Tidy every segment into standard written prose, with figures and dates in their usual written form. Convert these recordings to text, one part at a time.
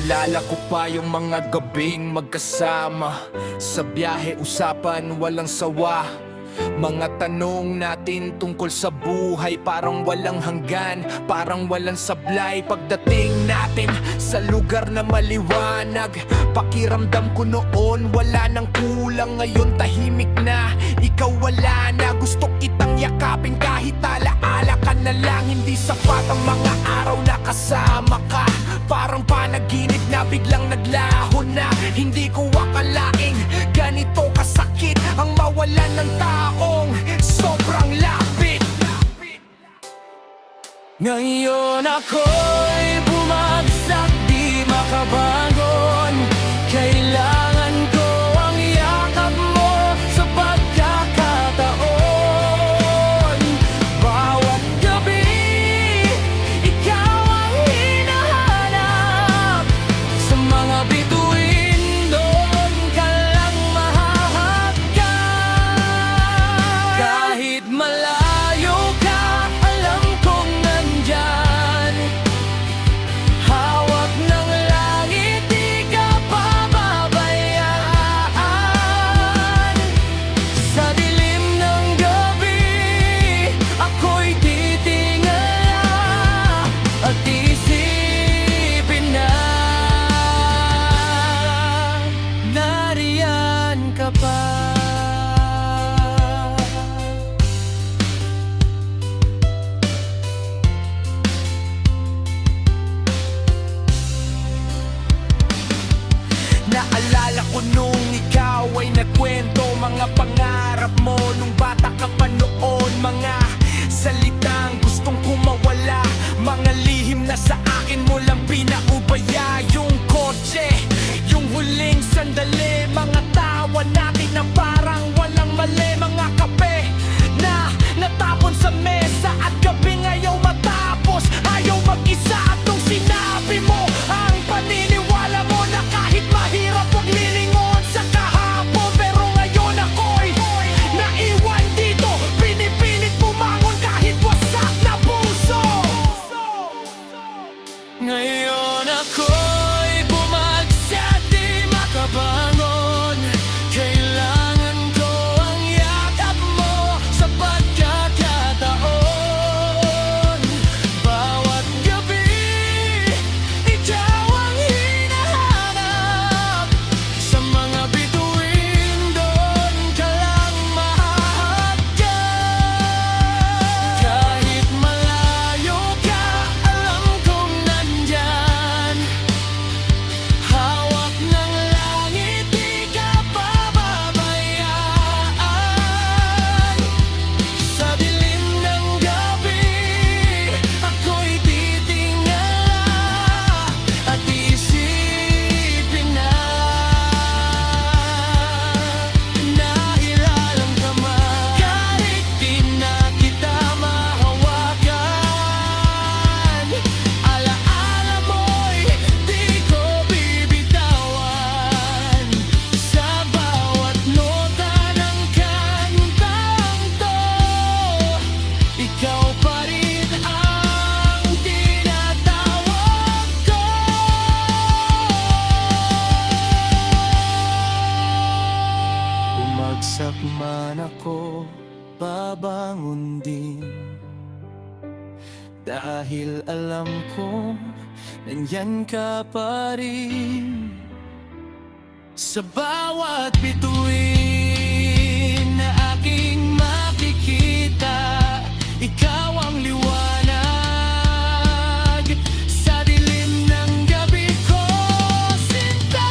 Naalala ko pa yung mga gabing magkasama sa biyahe, usapan walang sawa. Mga tanong natin tungkol sa buhay, parang walang hanggan, parang walang sablay. Pagdating natin sa lugar na maliwanag, pakiramdam ko noon wala nang kulang. Ngayon tahimik na, ikaw wala na. Gusto kitang yakapin kahit alaala ka na lang. Hindi sapat ang mga araw na kasama ka. Parang panaginip na biglang naglaho na. Hindi ko akalaing ganito kasakit ang mawalan ng taong sobrang lapit. Ngayon ako'y bumagsak, di makabangon. Kailangan ko ang yakap mo sa pagkakataon. Bawat gabi, ikaw ang hinahanap. Sa mga bituin, doon ka lang mahahagkan. Kahit malayo ka, alam kong nandyan. Hawak ng langit, di ka pababayaan. Sa dilim ng gabi, ako'y titingala at isipin na nariyan ka pa. Naalala ko nung ikaw ay nagkwento mga pangarap mo nung bata ka pa noon. Mga salitang gustong kumawala, mga lihim na sa akin mo lang pinaubaya. Yung kotse, yung huling sandali, mga tawa natin na parang walang mali. Mga kape na natapon sa mesa at gabing ayaw matapos. Ayaw mag-isa at nung sinabi mo ang paniniwala mo na kahit mahirap huwag lilingon sa kahapon. Pero ngayon ako'y naiwan dito, pinipilit bumangon kahit wasak na puso. Ngayon ako'y bumagsak, di makabangon. Kailangan ko ang yakap mo sa pagkakataon. Bawat gabi, ikaw ang hinahanap. Sa mga bituin, doon ka lang mahahagkan. Kahit malayo ka, alam kong nandyan. Hawak ng langit, di ka pababayaan. Sa dilim ng gabi, ako'y titingala at iisipin na nahilalang ka man. Kahit di na kita mahawakan, alaala mo'y di ko bibitawan. Sa bawat nota ng kantang to, ikaw pa rin ang tinatawag ko. Bumagsak man ako, babangon din. Dahil alam ko, nandyan ka pa rin. Sa bawat bituin na aking makikita, ikaw ang liwanag. Sa dilim ng gabi ko, sinta.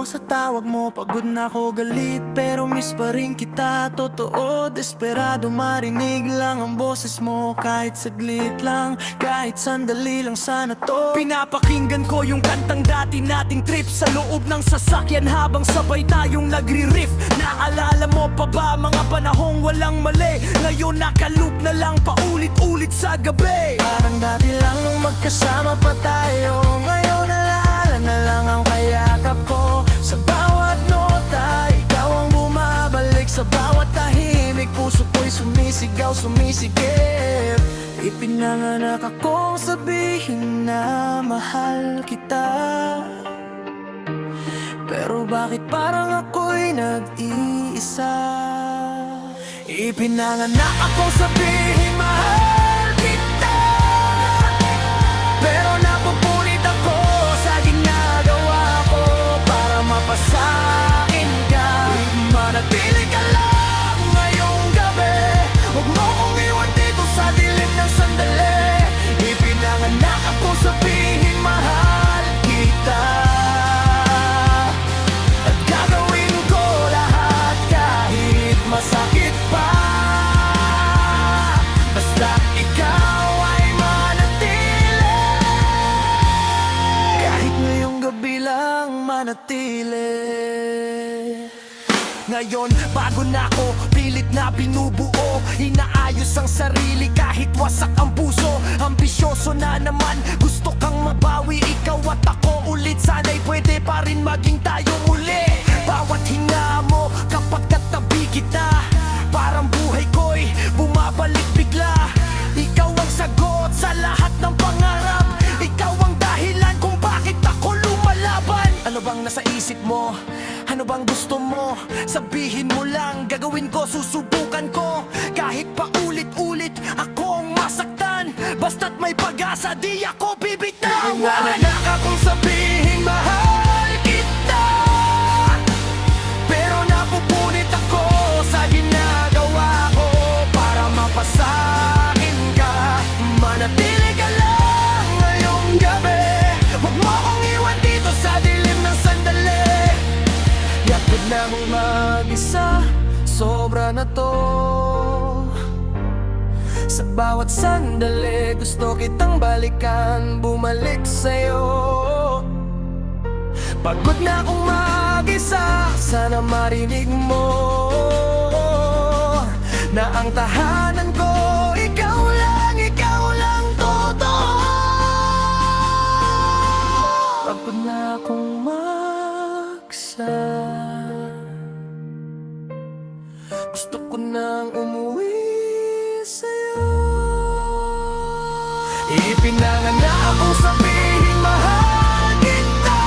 sa tawag mo, pagod na ako galit, pero miss pa rin kita. Totoo, desperado, marinig lang ang boses mo. Kahit saglit lang, kahit sandali lang sana to. Pinapakinggan ko yung kantang dati nating trip sa loob ng sasakyan habang sabay tayong nagri-riff. Naalala mo pa ba mga panahong walang mali? Ngayon nakaloop na lang paulit-ulit sa gabi. Parang dati lang nung magkasama pa tayo, ngayon alaala na lang ang kayakap ko. Sa bawat nota, ikaw ang bumabalik. Sa bawat tahimik, puso ko'y sumisigaw, sumisigip. Ipinanganak akong sabihin na mahal kita, pero bakit parang ako'y nag-iisa? Ipinanganak akong sabihin mahal kita, pero napupunit ako sa ginagawa ko para mapasain ka. Manatili ka lang ngayong gabi, huwag mo kong iwan dito sa dilim ng sandali. Ipinanganak akong sabihin mahal kita, at gagawin ko lahat kahit masakit pa, basta ikaw ay manatili. Kahit ngayong gabi lang manatili. Ngayon, bago na ako, pilit na binubuo. Inaayos ang sarili kahit wasak ang puso. Ambisyoso na naman, gusto kang mabawi. Ikaw at ako ulit, sana'y pwede pa rin maging tayo muli. Bawat hinga mo kapag katabi kita, parang buhay ko'y bumabalik bigla. Ikaw ang sagot sa lahat ng pangarap, ikaw ang dahilan kung bakit ako lumalaban. Ano bang nasa isip mo? Ano bang gusto mo? Sabihin mo lang, gagawin ko, susubukan ko. Kahit pa ulit-ulit akong masaktan, basta't may pag-asa, di ako bibitawan. Nanganak akong sabihin mahal kita, pero napupunit ako sa ginagawa ko para mapasakin ka. Manatili ka lang ngayong gabi, huwag mo akong iwan dito sa dilim ng sandali. Yapid na mong mag-isa, sobra na to. Sa bawat sandali, gusto kitang balikan, bumalik sa'yo. Pagod na akong mag-isa, sana marinig mo na ang tahanan ko, ikaw lang totoo. Pagod na akong mag-isa, gusto ko nang umuwi sa'yo. Ipinanganak akong sabihin mahal kita,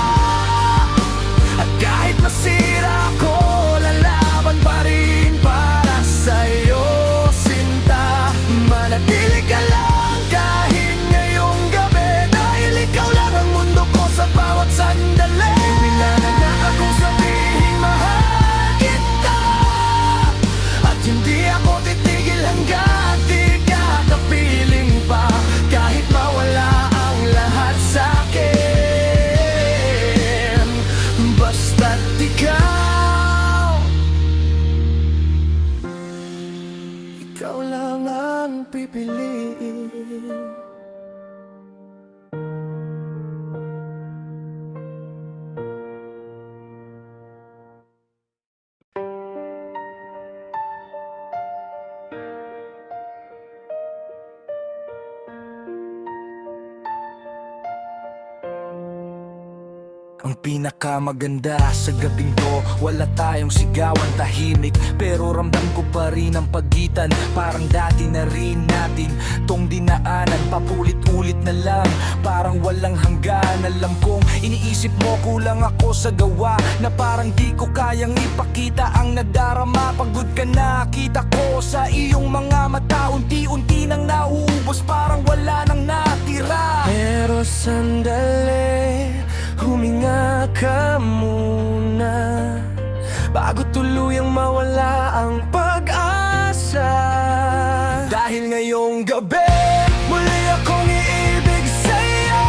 at kahit masira ako, lalaban pa rin para sa'yo, sinta. Manatili ka lang kahit ngayong gabi, dahil ikaw lang ang mundo ko sa bawat sandali. Ipinanganak akong sabihin mahal kita, at hindi ako titigil hanggang di ka kapiling pa. Kahit mawala ang lahat sa'kin, basta't ikaw lang ang pipiliin. Ang pinakamaganda sa gabing to, wala tayong sigawan, tahimik, pero ramdam ko pa rin ang pagitan. Parang dati na rin natin tong dinaanan, papulit-ulit na lang, parang walang hanggan. Alam kong iniisip mo kulang ako sa gawa, na parang di ko kayang ipakita ang nadarama. Pagod ka na, kita ko sa iyong mga mata, unti-unti nang nauubos, parang wala nang natira. Pero sandali, huminga ka muna bago tuluyang mawala ang pag-asa. Dahil ngayong gabi, muli akong iibig sa'yo.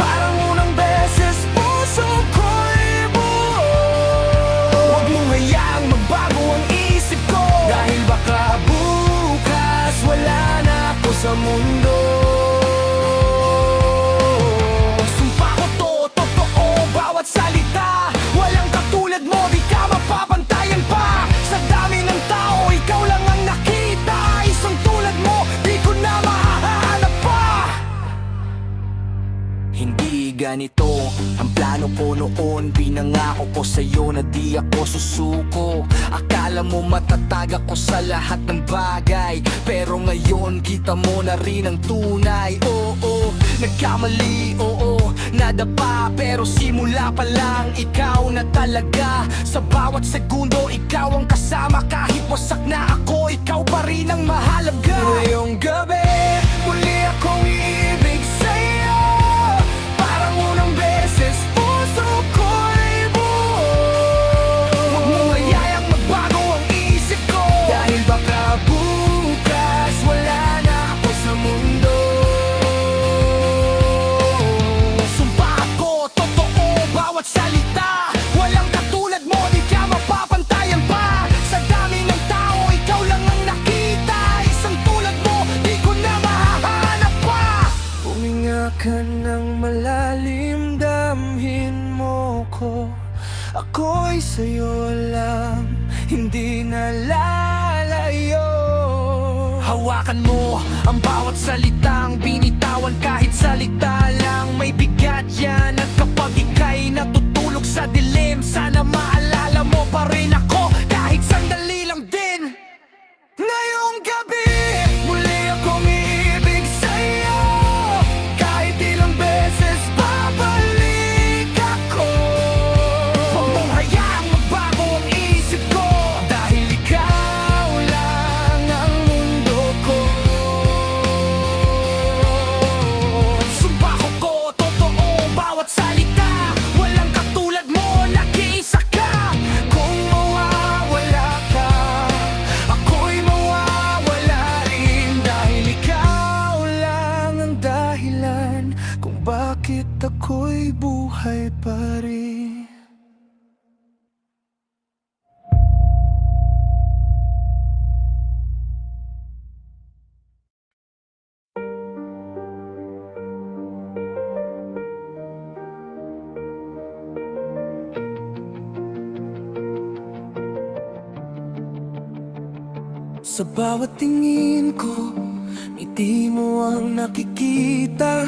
Parang unang beses puso ko'y buhay. Plano ko noon, pinangako ko sa'yo na di ako susuko. Akala mo matatag ako sa lahat ng bagay, pero ngayon kita mo na rin ang tunay. Oo, nagkamali, oo, nadapa, pero simula pa lang ikaw na talaga. Sa bawat segundo ikaw ang kasama, kahit wasak na ako, ikaw pa rin ang mahalaga. Ngayong gabi, muli akong iibig sa'yo. Parang unang beses, puso ko'y buo. Huwag mong hayayang magbago ang isip ko, dahil baka bukas wala na ako sa mundo. Sumpa ako, totoo, bawat salita. Walang katulad mo, di ka mapapantayan pa. Sa dami ng tao, ikaw lang ang nakita. Isang tulad mo, di ko na mahahanap pa. Huminga ka ng malalim, damhin mo ko. Ako'y sa'yo lang, hindi na lalayo. Hawakan mo ang bawat salitang binitawan, kahit salita lang may bigat yan. At kapag ika'y natutulog sa dilim, sana maalala mo pa rin ako, kahit sandali lang din. Ngayong gabi, muli akong iibig sa'yo. Kahit ilang beses babalik ako, huwag mong hayaang magbago ang isip ko, dahil ikaw lang ang mundo ko. Sumpako ko, totoo, bawat salita. Walang katulad mo, nag-iisa ka. Kung mawawala ka, ako'y mawawala rin, dahil ikaw lang ang dahilan kung bakit ako'y buhay pa rin. Sa bawat tingin ko, ngiti mo ang nakikita.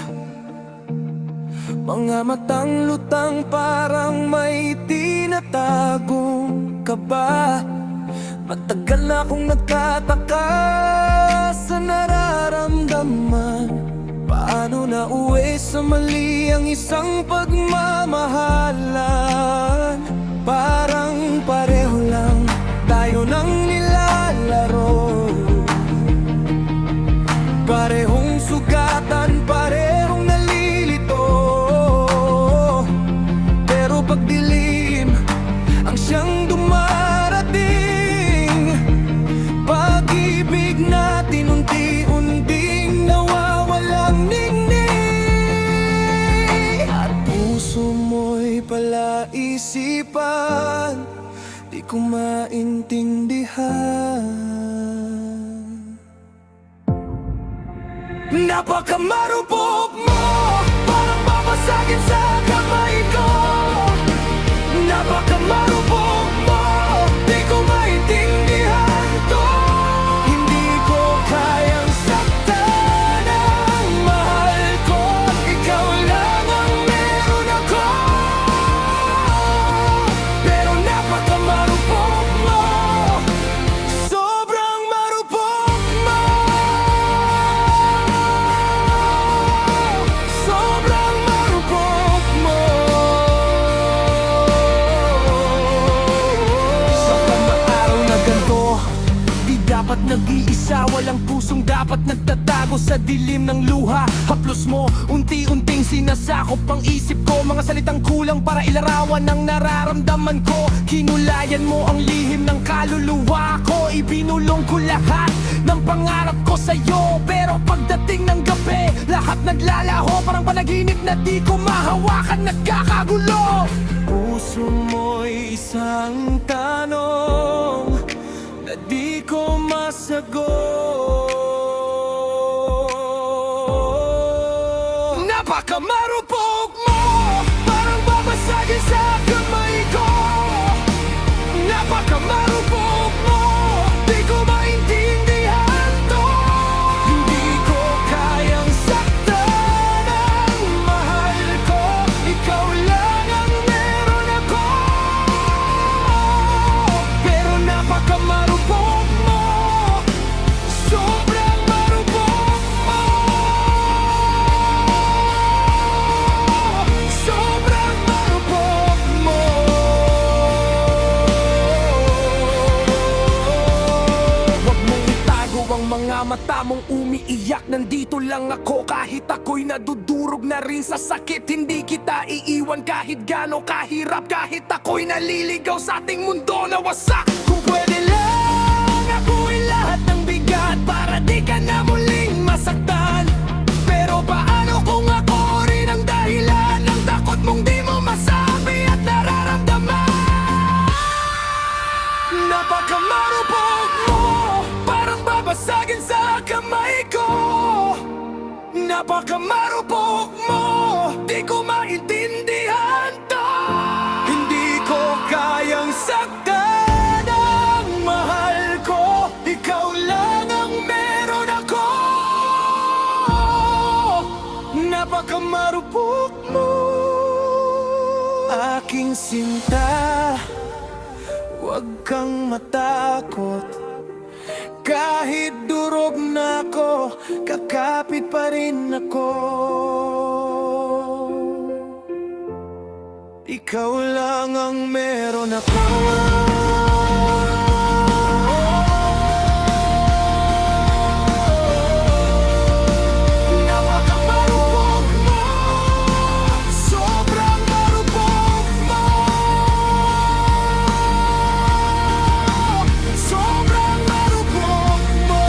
Mga matang lutang parang may tinatagong kaba. Matagal na akong nagtataka sa nararamdaman. Paano na uwi sa mali ang isang pagmamahalan? Parang pareho lang tayo nang nilalaro. Parehong sugatan, parehong nalilito. Pero pagdilim ang siyang dumarating, pag-ibig natin unti-unting nawawalang ningning. At puso mo'y palaisipan, di ko maintindihan. Napakamarupok mo, parang babasagin sa kamay ko. Napakamarupok mo, di ko maintindihan to. Hindi ko kayang saktan ang mahal ko, ikaw lang ang meron ako. Pero napakamarupok mo, sobrang marupok mo. Sobrang marupok mo. Sa mga araw na ganito, di dapat nag-iisa. Walang pusong dapat nagtatago sa dilim ng luha. Haplos mo, unti-unting sinasakop ang isip ko. Mga salitang kulang para ilarawan ang nararamdaman ko. Kinulayan mo ang lihim ng kaluluwa ko. Ibinulong ko lahat ng pangarap ko sa'yo. Pero pagdating ng gabi, lahat naglalaho. Parang panaginip na di ko mahawakan, nagkakagulo. Puso mo'y isang tanong na di ko masagot. Napakamarupok mo, parang babasagin sa kamay ko. Napakamarupok mo, di ko maintindihan to. Hindi ko kayang saktan ang mahal ko, ikaw lang ang mga mata mong umiiyak, nandito lang ako. Kahit ako'y nadudurog na rin sa sakit, hindi kita iiwan kahit gaano kahirap. Kahit ako'y naliligaw sa ating mundo na wasak. Kung pwede lang ako'y lahat ng bigat para di ka na muling masaktan. Pero paano kung ako rin ang dahilan ng takot mong di mo masabi at nararamdaman? Napakamarupok mo, parang babasagin sa kamay ko. Napakamarupok mo, di ko maintindihan to. Hindi ko kayang saktan ang mahal ko. Ikaw lang ang meron ako. Napakamarupok mo, aking sinta. Huwag kang matakot. Kahit durog na ako, kakapit pa rin ako. Ikaw lang ang meron ako. Napakamarupok mo, sobrang marupok mo. Sobrang marupok mo.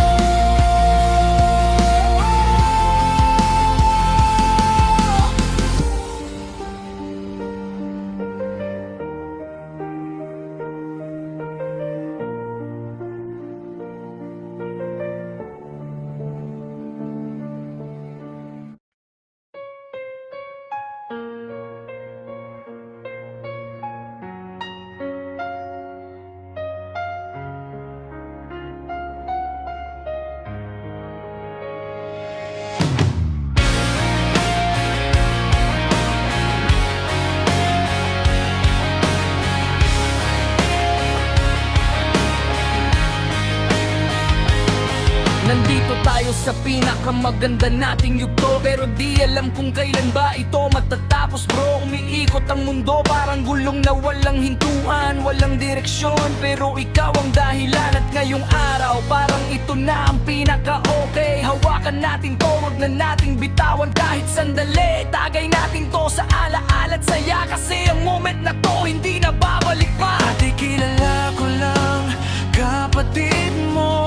Nandito tayo sa pinakamaganda nating yugto, pero di alam kung kailan ba ito matatapos bro. Umiikot ang mundo parang gulong na walang hintuan, walang direksyon, pero ikaw ang dahilan. At ngayong araw parang ito na ang pinaka-okay. Hawakan natin to, wag na nating bitawan kahit sandali. Tagay natin to sa alaala at saya, kasi ang moment na to hindi na babalik pa. Dati kilala ko lang kapatid mo,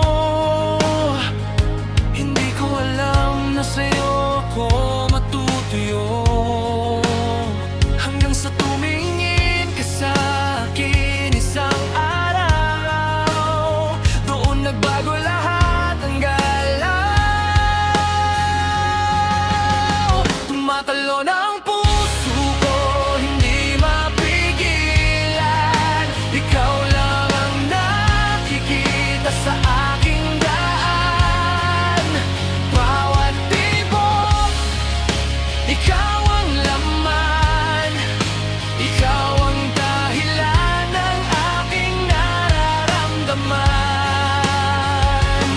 hindi ko alam na sa'yo ako matutuyo. Hanggang sa tumingin ka sa akin isang araw, doon nagbago lahat ng galaw. Tumatalon ang puso ko, hindi mapigilan. Ikaw lang ang nakikita sa aking daan. Bawat tibok, ikaw ang laman. Ikaw ang dahilan ng aking nararamdaman.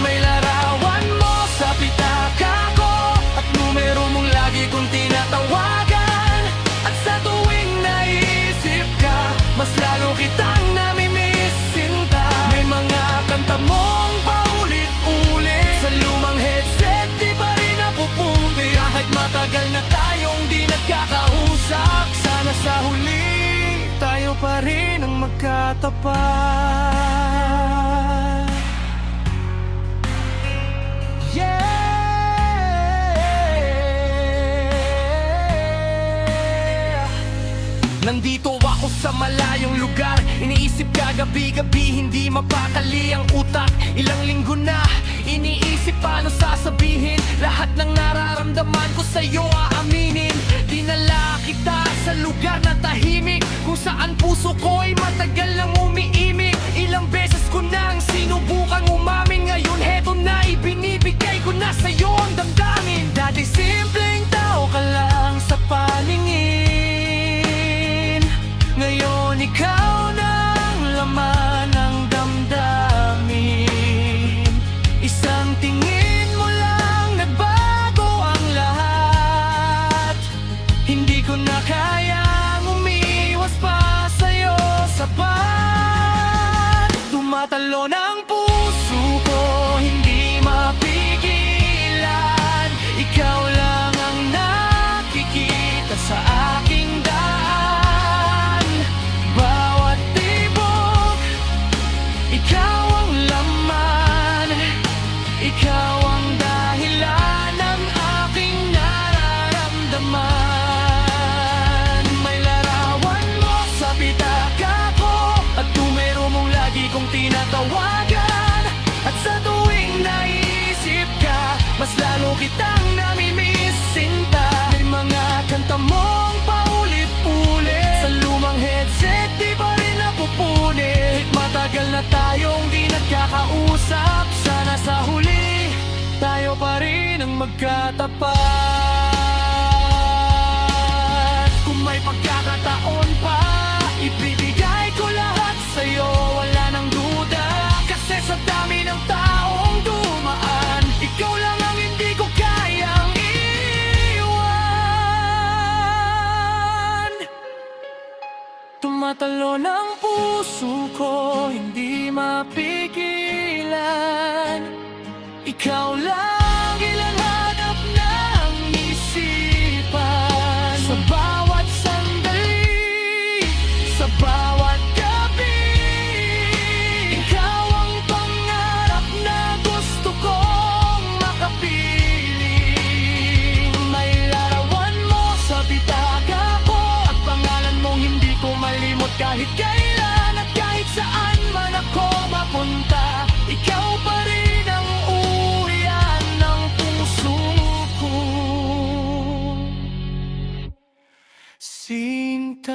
May larawan mo sa pitaka ko, at numero mong lagi kong tinatawagan. At sa tuwing naisip ka, mas lalo kitang namimiss, sinta. May mga kanta mong paulit-ulit sa lumang headset, di pa rin napuputi. Kahit matagal na tayong di nagkakausap, sana sa huli tayo pa rin ang magkatapat. Yeah! Nandito ako sa malayong lugar, iniisip ka gabi-gabi, hindi mapakali ang utak. Ilang linggo na, iniisip paano sasabihin lahat ng nararamdaman ko sa'yo, aaminin. Dinala kita sa lugar na tahimik, kung saan puso ko'y matagal nang umiimik. Ilang beses ko nang sinubukang umamin, ngayon heto na, ibinibigay ko na sa'yo ang damdamin. Dati simpleng tao ka lang sa paningin, ngayon ikaw na ang laman ng damdamin. Isang tingin mo lang nagbago ang lahat. Hindi ko na kayang umiwas pa sa'yo sapat. Tumatalon ang puso ko, hindi mapigil. tayong di nagkakausap, sana sa huli tayo pa rin ang magkatapat. Kung may pagkakataon pa, ibibigay ko lahat sa'yo, wala nang duda. Kasi sa dami ng taong dumaan, ikaw lang ang hindi ko kayang iwan. Tumatalo ng puso ko, hindi mapigilan. Ikaw lang ilang hanap ng isipan. Sa bawat sandali, sa bawat gabi, ikaw ang pangarap na gusto kong makapiling. May larawan mo sa bitaka ko, at pangalan mong hindi ko malimot kahit kailan at kahit saan man ako mapunta. Ikaw pa rin ang uwian ng puso ko, Sinta.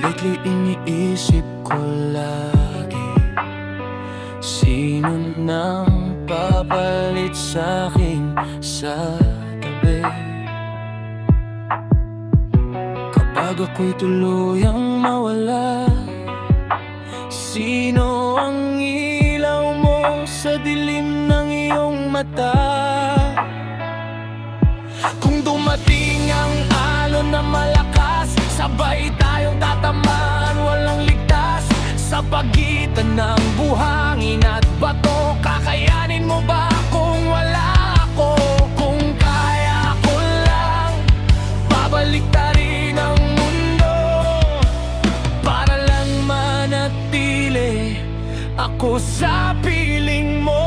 Lately iniisip ko lagi, sino nang papalit sa'kin sa tabi. Kapag ako'y tuluyang mawala, sino ang ilaw mo sa dilim ng iyong mata? Kung dumating ang alon na malakas, sabay tayong tatamaan, walang ligtas. Sa pagitan ng buhangin at bato, kakayanin mo ba kung wala ako? Kung kaya ko lang, babalik ta rin ang mundo, para lang manatili ako sa piling mo.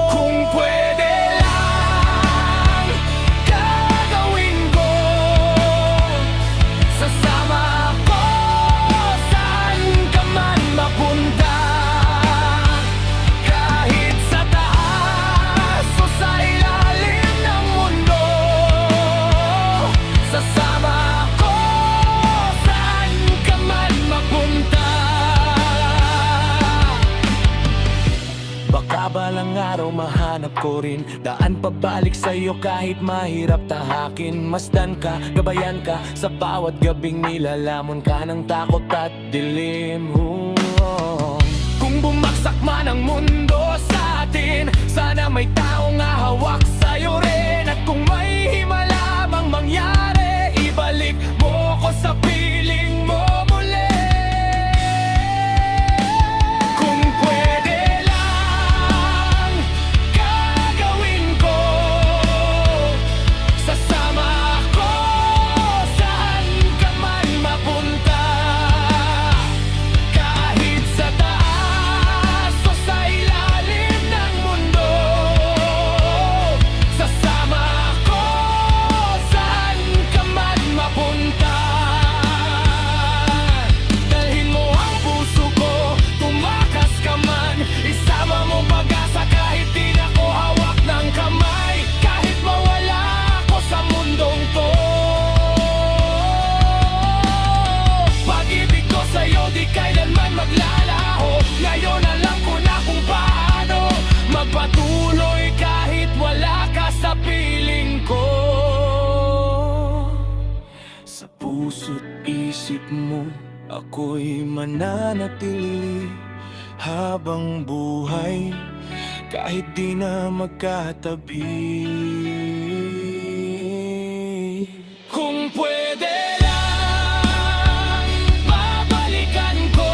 Kung pwede lang, gagawin ko, sasama ako saan ka man mapunta. Kahit sa taas o sa ilalim ng mundo, sasama ako saan ka man mapunta. Baka balang araw mahanap ko rin daan pabalik sa'yo kahit mahirap tahakin. Masdan ka, gabayan ka, sa bawat gabing nilalamon ka ng takot at dilim. Kung bumagsak man ang mundo sa atin, sana may taong hahawak sa'yo rin. At kung may himala mang mangyari, ibalik mo ko sa piling mo muli. Kung pwede lang, gagawin ko, sasama ako saan ka man mapunta. Kahit sa taas o sa ilalim ng mundo, sasama ako saan ka man mapunta. Dalhin mo ang puso ko, tumakas ka man, isama mo pag-asa kahit di na ko hawak ng kamay. Kahit mawala ako sa mundong to, pag-ibig ko sa'yo di kailanman maglalaho. Ngayon alam ko na kung paano magpatuloy kahit wala ka sa piling ko. Sa puso't isip mo ako'y mananatili habang buhay, kahit di na magkatabi. Kung pwede lang, babalikan ko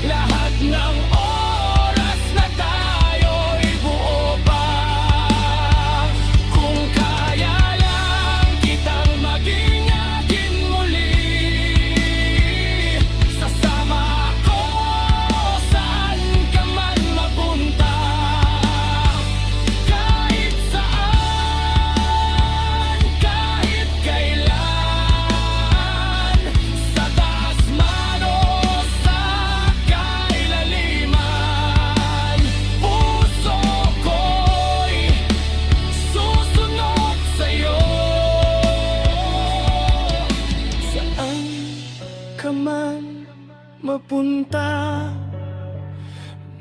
lahat ng oras na tayo'y buo pa. Kung kaya lang kitang maging akin muli, sasama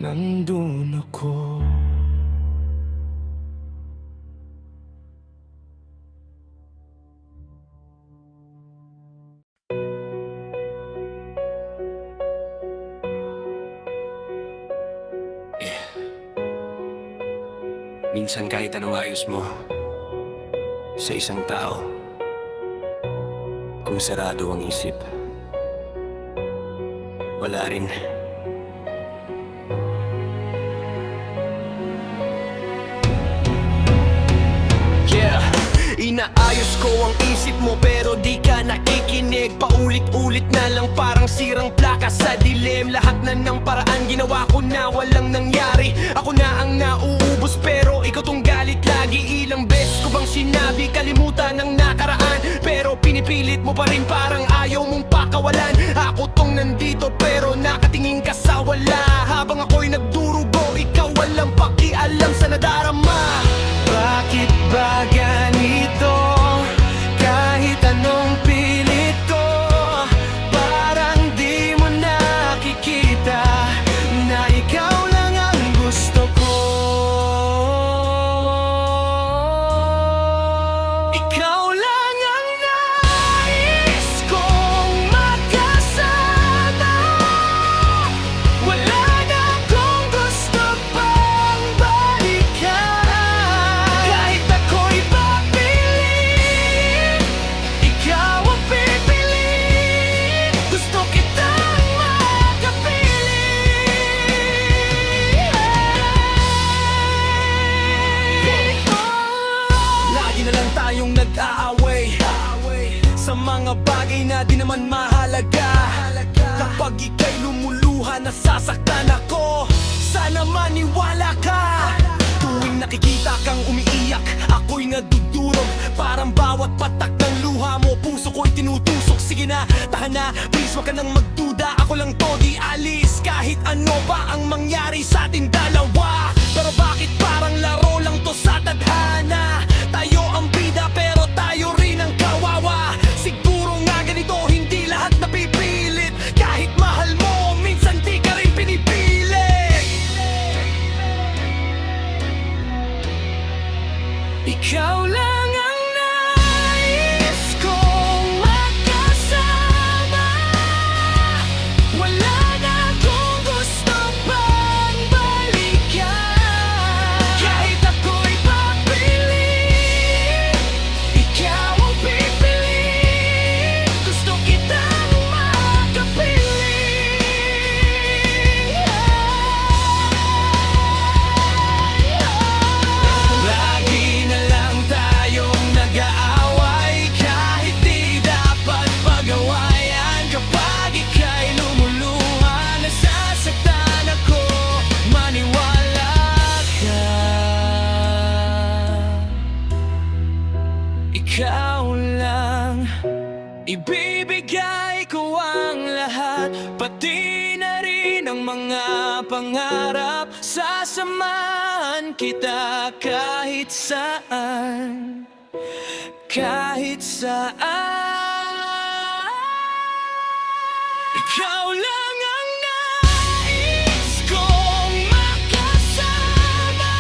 nandun ako. Minsan kahit anong ayos mo sa isang tao, kung sarado ang isip, wala rin. Yeah, inaayos ko ang isip mo pero di ka nakikinig. Paulit-ulit na lang parang sirang plaka sa dilim. Lahat na ng paraan ginawa ko na walang nangyari. Ako na ang nauubos pero ikaw tong galit lagi. Ilang beses ko bang sinabi kalimutan ang nakaraan, pero pinipilit mo pa rin parang ayaw mong pakawalan. Ako tong nandito pero nakatingin ka sa wala. Habang ako'y nagdurugo, ikaw walang pakialam sa nadarama. Bakit ba ganito? Kahit anong pilit ko, parang di mo nakikita na ikaw lang ang gusto ko. Ikaw lang ang nais kong makasama. Wala na akong gusto pang balikan. Kahit ako'y papiliin, ikaw ang pipiliin. Gusto kitang makapiling. Lagi na lang tayong nag-aaway sa mga bagay na di naman mahalaga. Kapag ika'y lumuluha, nasasaktan ako. Sana maniwala ka. Tuwing nakikita kang umiiyak, ako'y nadudurog. Parang bawat patak ng luha mo, puso ko'y tinutusok. Sige na, tahan na, please wag ka nang magduda. Ako lang to, di alis kahit ano pa ang mangyari sa ating dalawa. Pero bakit parang laro lang to sa tadhana? Tayo ang bida pero tayo rin ang kawawa. Siguro nga ganito, hindi lahat napipilit. Kahit mahal mo, minsan di ka rin pinipilit. Ikaw lang ang nais kong makasama. Wala na akong gusto pang balikan. Kahit ako'y papiliin, ikaw ang pipiliin. Gusto kitang makapiling. Lagi na lang tayong nag-aaway kahit di dapat pagawayan. Kapag ika'y lumuluha, nasasaktan ako. Maniwala ka. Ikaw lang, ibibigay ko ang lahat, pati na rin ang mga pangarap. Sasamahan kita kahit saan, kahit saan. Ikaw lang ang nais kong makasama.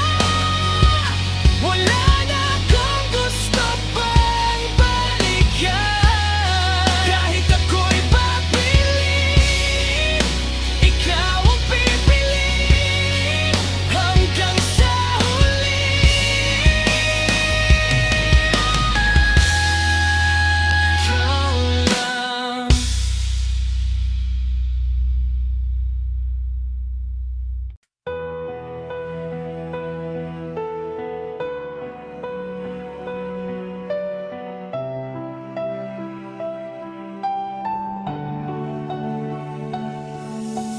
Wala na akong gusto pang balikan. Kahit ako'y papiliin, ikaw ang pipiliin. Hanggang sa huli. Ikaw lang.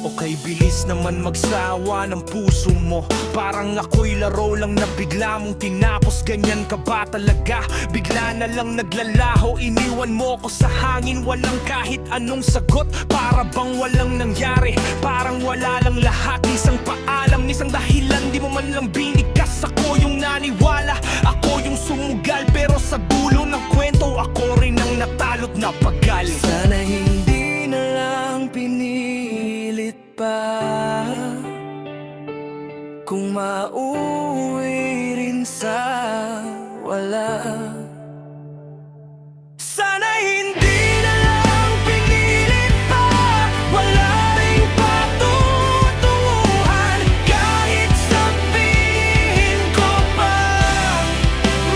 Okay, bilis naman magsawa ng puso mo. Parang ako'y laro lang na bigla mong tinapos. Ganyan ka ba talaga? Bigla na lang naglalaho, iniwan mo ko sa hangin. Walang kahit anong sagot, para bang walang nangyari. Parang wala lang lahat, isang paalam, isang dahilan. Di mo man lang binigkas, ako yung naniwala. Ako yung sumugal, pero sa dulo ng kwento ako rin ang natalo't napagaling. Sana hindi na lang pinilit pa. kung mauwi rin sa wala. Sana hindi na lang pinilit pa, wala ring patutunguhan. Kahit sabihin ko pa,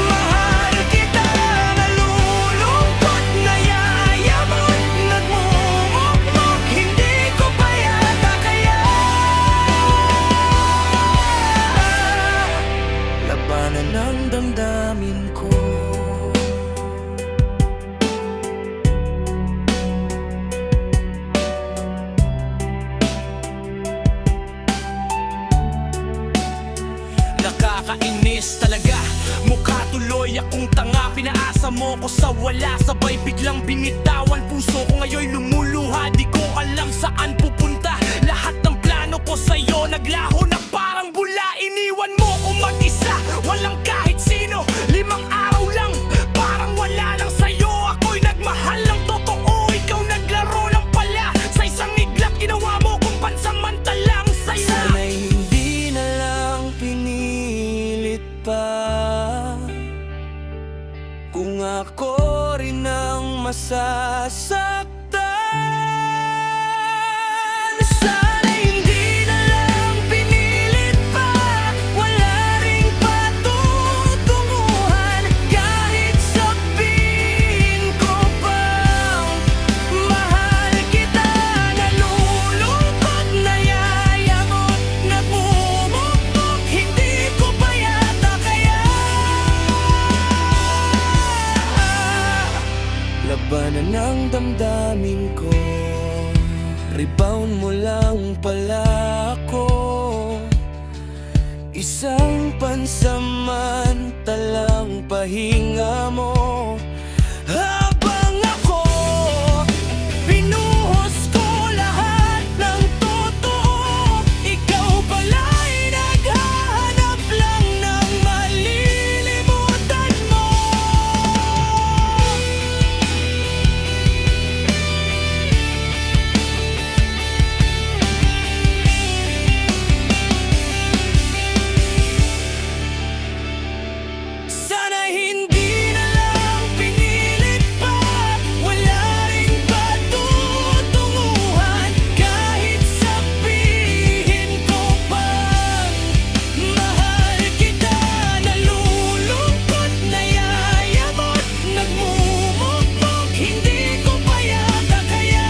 mahal kita, nalulungkot, nayayamot, nagmumukmok, hindi ko pa yata kaya labanan ng damdamin ko. Nakakainis talaga, mukha tuloy akong tanga. Pinaasa mo ko sa wala, sabay biglang binitawan. Puso ko ngayon lumuluha, di ko alam saan pupunta. Lahat ng plano ko sa'yo naglaho na parang bula. Iniwan mo ko mag-isa, walang kahit sino. 5 araw lang, parang wala lang sa'yo. Ako'y nagmahal ng totoo, ikaw naglaro ng pala. Sa isang iglap ginawa mo kong pansamantalang saya. Sana'y hindi na lang pinilit pa, kung ako rin ang masasaktan. Sana hindi na lang pinilit pa, wala ring patutunguhan. Kahit sabihin ko pang mahal kita, nalulungkot, nayayamot, nagmumukmok, hindi ko pa yata kaya labanan ng damdamin ko. Rebound mo lang pala ako, isang pansamantalang pahinga mo. Habang ako binuhos ko lahat ng totoo, ikaw pala'y naghahanap lang ng malilimutan mo. Sana hindi na lang pinilit pa, wala ring patutunguhan. Kahit sabihin ko pang mahal kita, nalulungkot, nayayamot, nagmumukmok, hindi ko pa yata kaya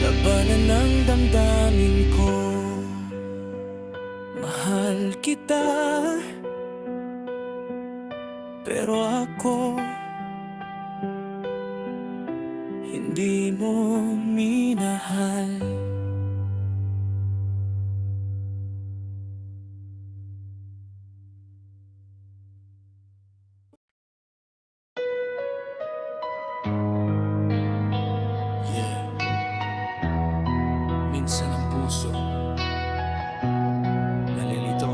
labanan ng damdamin ko. Mahal kita, pero ako hindi mo minahal. Minsan ang puso nalilito,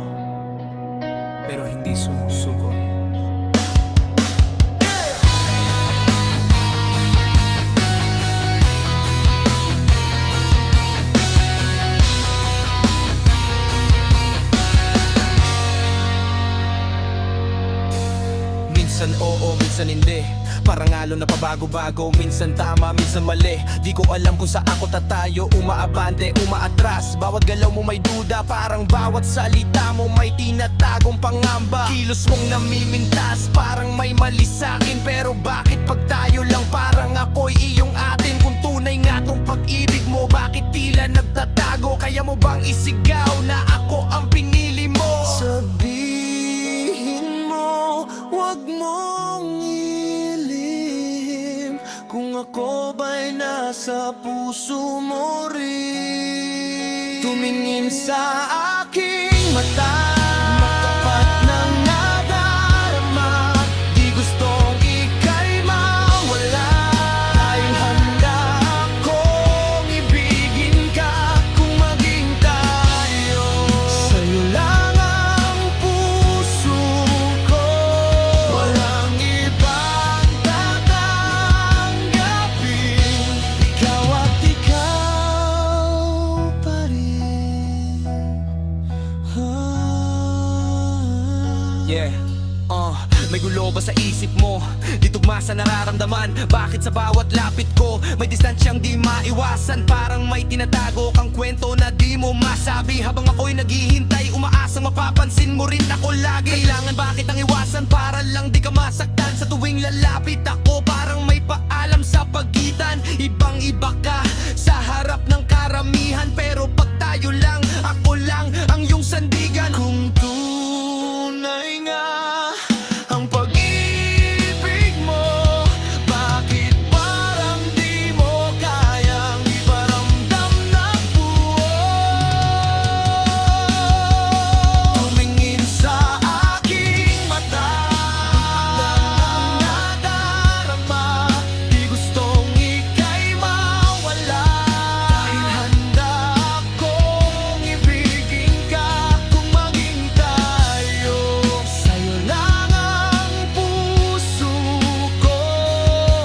pero hindi sumusuko. Minsan oo, minsan hindi, parang alon na pabago-bago. Minsan tama, minsan mali, di ko alam kung saan ako tatayo. Umaabante, umaatras, bawat galaw mo may duda. Parang bawat salita mo may tinatagong pangamba. Kilos mong namimintas, parang may mali sa'kin. Pero bakit pag tayo lang parang ako'y iyong atin? Kung tunay nga tong pag-ibig mo, bakit tila nagtatago? Kaya mo bang isigaw na ako ang pinili mo? Sabihin mo, wag mong ilihim, kung ako ba'y nasa puso mo rin. Tumingin sa aking mata, matapat ng nadarama, di gustong ika'y mawala. Dahil handa akong ibigin ka, kung maging tayo. Sa'yo lang ang puso ko, walang ibang tatanggapin. Ikaw ba sa isip mo? Di tugma sa nararamdaman. Bakit sa bawat lapit ko may distansyang di maiwasan? Parang may tinatago kang kwento na di mo masabi. Habang ako'y naghihintay, umaasang mapapansin mo rin ako lagi. Kailangan ba kitang iwasan para lang di ka masaktan? Sa tuwing lalapit ako, parang may paalam sa pagitan. Ibang iba ka sa harap ng karamihan, pero pag tayo lang, ako lang ang iyong sandigan. Kung tunay nga ang pag-ibig mo, bakit parang di mo kayang iparamdam ng buo? Tumingin sa aking mata, nadarama, di gustong ika'y mawala. Dahil handa akong ibigin ka kung maging tayo. Sa'yo lang ang puso ko,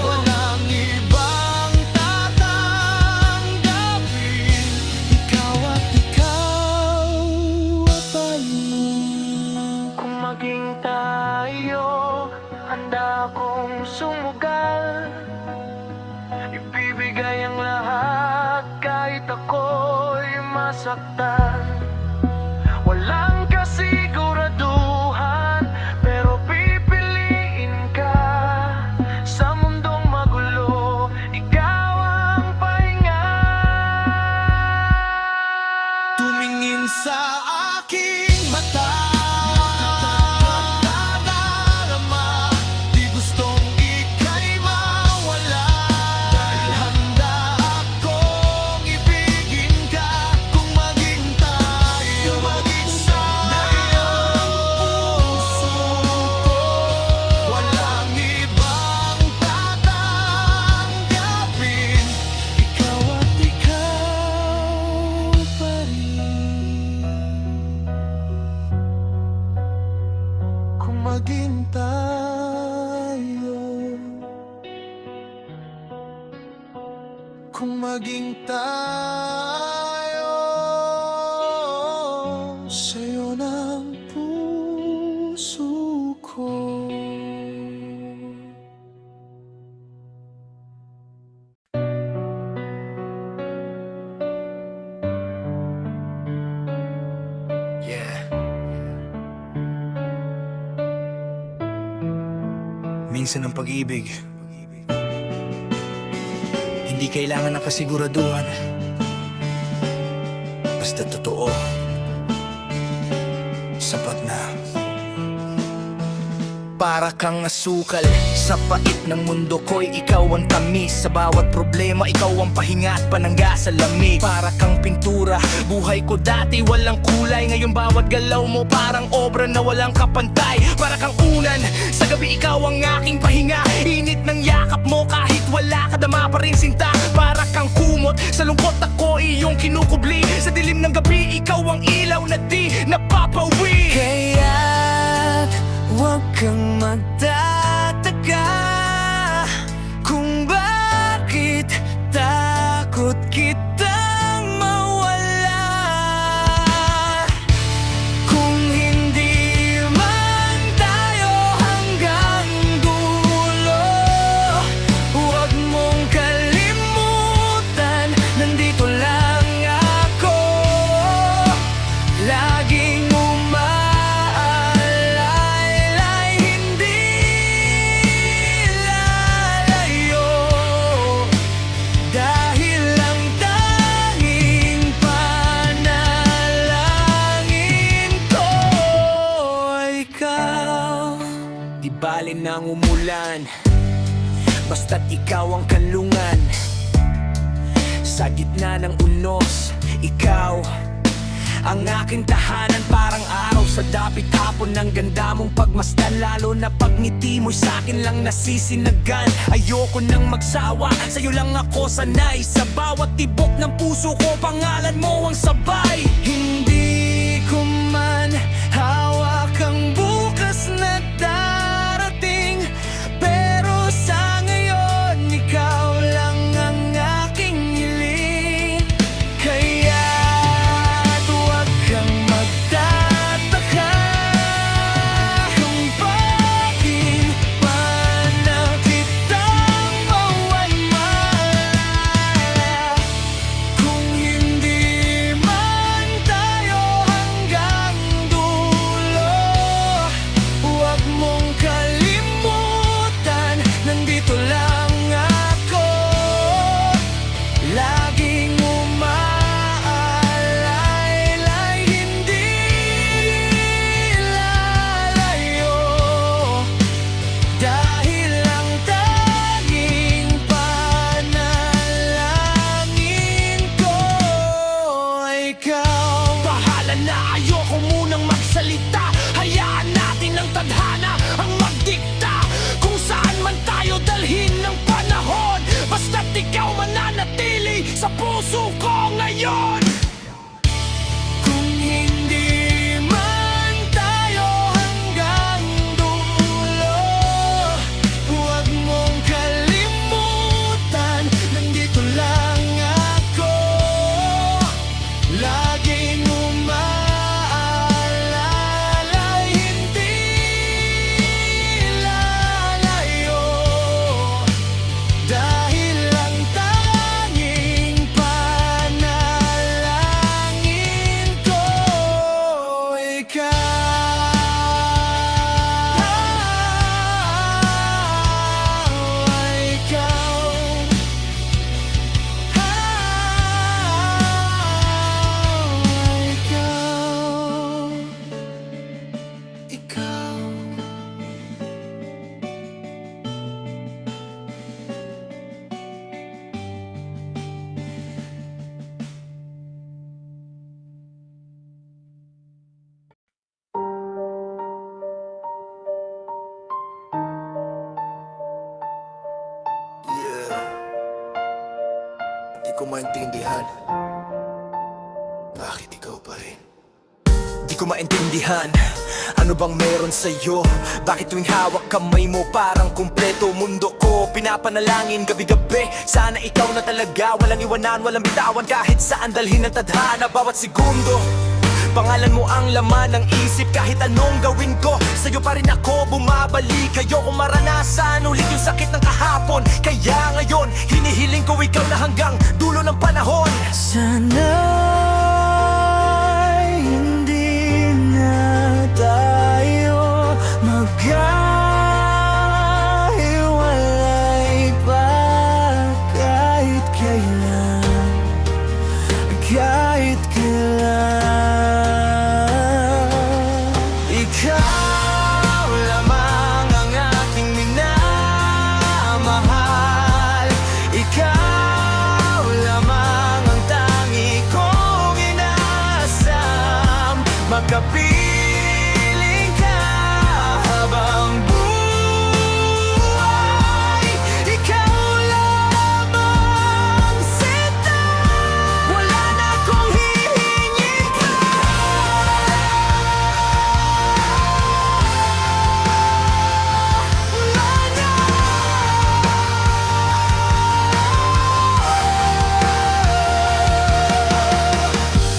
walang ibang tatanggapin. Ikaw at ikaw at tayo. Kung maging tayo, handa akong sumugal. Ibibigay ang lahat kahit ako'y masaktan. Walang kasiguraduhan, pero pipiliin ka. Sa mundong magulo, ikaw ang pahinga. Tumingin sa aking mata, nadarama, di gustong ika'y mawala. Dahil handa akong ibigin ka kung maging tayo. Puso ko, walang ibang tatanggapin. Ikaw at ikaw pa rin. Kung maging tayo, kung maging tayo, sa'yo ng puso ko. Yeah. Minsan ang pag-ibig, hindi kailangan ng kasiguraduhan. Basta totoo, sapat na. Para kang asukal sa pait ng mundo ko'y ikaw ang tamis. Sa bawat problema, ikaw ang pahinga at panangga sa lamig. Para kang pintura, buhay ko dati walang kulay. Ngayon bawat galaw mo parang obra na walang kapantay. Para kang unan, sa gabi ikaw ang aking pahinga. Init ng yakap mo kahit wala ka, dama pa rin sinta. Para kang kumot, sa lungkot ako iyong kinukubli. Sa dilim ng gabi, ikaw ang ilaw na di napapawi. Kaya't huwag kang magtataka kung bakit takot kitang mawala. Kung hindi man tayo hanggang dulo, huwag mong kalimutan, nandito lang ako. Laging umaalay, hindi lalayo. Dahil lang tanging panalangin ko ikaw. Di bali nang umulan, basta't ikaw ang kanlungan. Sa gitna ng unos, ikaw ang aking tahanan. Parang araw sa dapit hapon, ng ganda mong pagmasdan. Lalo na pag ngiti mo'y sa'kin lang nasisinagan. Ayoko nang magsawa, sa'yo lang ako sanay. Sa bawat tibok ng puso ko, pangalan mo ang sabay. Hindi ko man hawak ang bukas na darating, pero sa ngayon, ikaw lang ang aking hiling. Kaya't huwag kang magtataka kung bakit maintindihan bakit ikaw pa rin. Di ko maintindihan, ano bang meron sa'yo? Bakit tuwing hawak kamay mo parang kumpleto mundo ko? Pinapanalangin gabi-gabi, sana ikaw na talaga. Walang iwanan, walang bitawan, kahit saan dalhin ang tadhana. Bawat segundo, pangalan mo ang laman ng isip. Kahit anong gawin ko, sa'yo pa rin ako bumabalik. Ayoko maranasan ulit yung sakit ng kahapon. Kaya ngayon, hinihiling ko ikaw na hanggang dulo ng panahon. Sana'y hindi na tayo magkahiwalay pa kahit kailan, kahit kailan. Ikaw lamang ang aking minamahal. Ikaw lamang ang tangi kong inaasam. Magkapiling ka habang buhay. Ikaw lamang sinta, wala na akong hihingin pa. Wala na.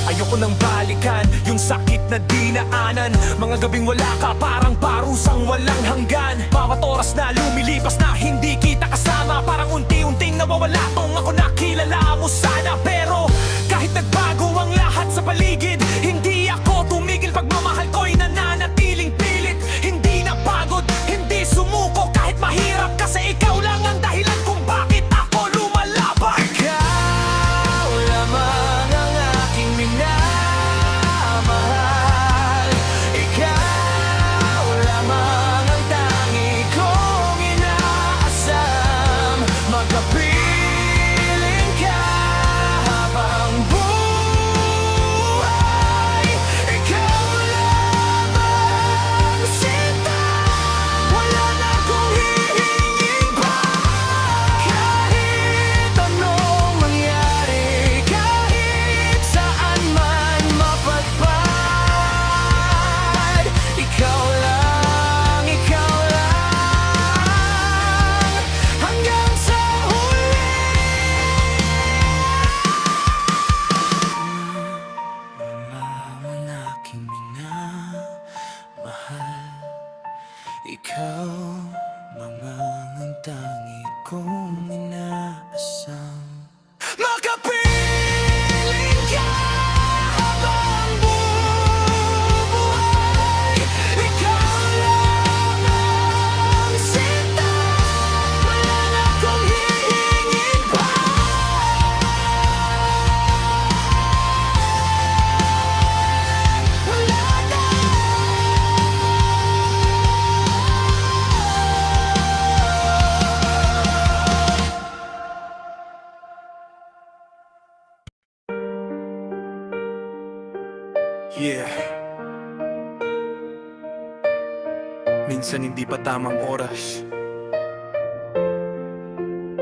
Ayoko nang balikan yung sakit na dinaanan. Mga gabing wala ka, parang parusang walang hanggan. Bawat oras na lumilipas na hindi kita kasama, parang unti-unting nawawala tong ako nakilala mo sana. Pero kahit nagbago ang lahat sa paligid, hindi ako tumigil. Pagmamahal ko'y nananatiling pilit. Hindi napagod, hindi sumuko kahit mahirap, kasi ikaw lang ang dahilan kung bakit ako lumalaban. Ikaw lamang ang aking minamahal. Ikaw lamang ang tangi kong inaasam. Magkapiling ka habang buhay. Ikaw lamang sinta, wala na akong hihingin pa. Kahit anong mangyari, kahit saan man mapadpad, ikaw lang hanggang sa huli. Lamang ang aking minamahal. Ikaw lamang ang tangi kong inaasam. Makapiling ka habang bubuhay. Ikaw lang ang sinta, wala na akong hihingin pa. Wala na. Yeah. Minsan hindi pa tamang oras,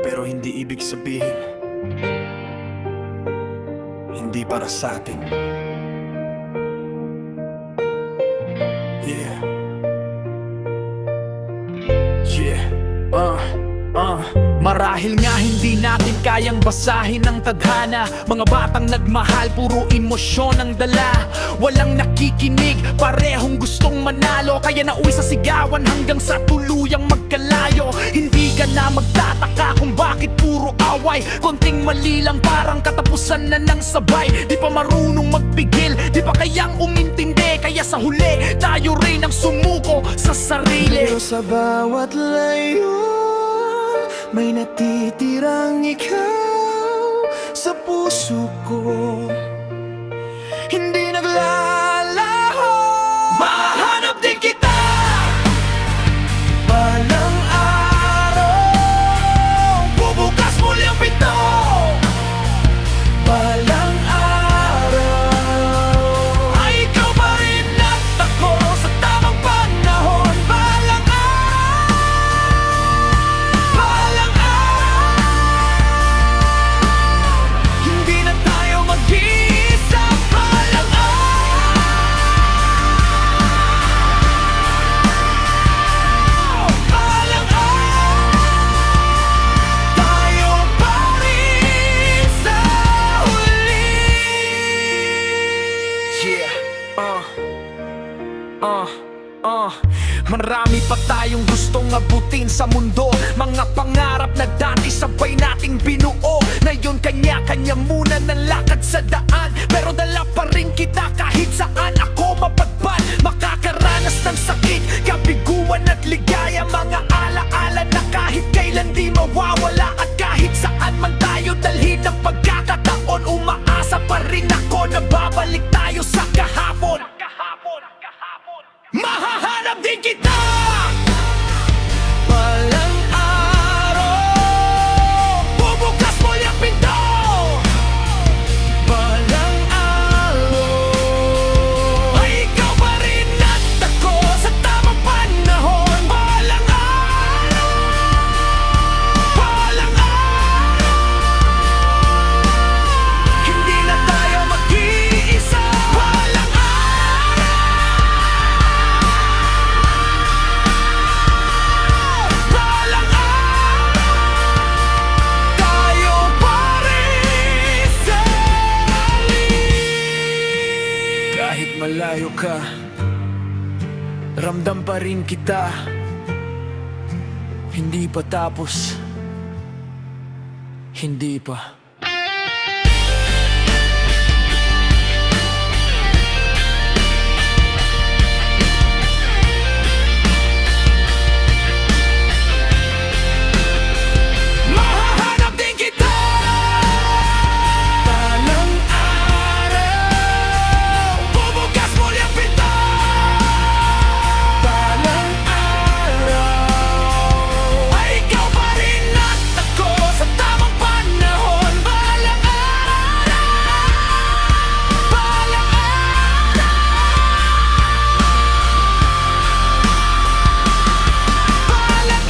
pero hindi ibig sabihin hindi para sa atin. Yeah. Yeah. Marahil nga hindi natin kayang basahin ang tadhana. Mga batang nagmahal, puro emosyon ang dala. Walang nakikinig, parehong gustong manalo. Kaya nauwi sa sigawan hanggang sa tuluyang magkalayo. Hindi ka na magtataka kung bakit puro away. Konting mali lang parang katapusan na ng sabay. Di pa marunong magpigil, di pa kayang umintindi. Kaya sa huli, tayo rin ang sumuko sa sarili. Pero sa bawat layo, may natitirang ikaw sa puso ko. Hindi naglalaho, mahanap din kita. Balang araw, Bubukas muli ang pinto. balang araw, Ay ikaw pa rin at ako sa tamang panahon. Balang araw, pa tayong gustong abutin sa mundo. Mga pangarap na dati sabay nating binuo. Ngayon kanya-kanya muna ng lakad sa daan, pero dala pa rin kita kahit saan ako mapadpad. Makakaranas ng sakit, kabiguan at ligaya, mga alaala na kahit kailan di mawawala. At kahit saan man tayo dalhin ng pagkakataon, umaasa pa rin ako na babalik tayo sa kahapon. Mahahanap din kita walang araw, bubukas muli ang pinto. Walang araw, ay ikaw pa rin at ako sa tamang panahon. Walang araw, walang araw, hindi na tayo mag-iisa. Walang walang tayo pa rin sa kahit malayo ka, ramdam pa rin kita. Hindi pa tapos, hindi pa. Mahahanap din kita walang araw, bubukas muli ang pinto. Walang araw, ay ikaw pa rin at ako sa tamang panahon. Walang araw, walang araw, walang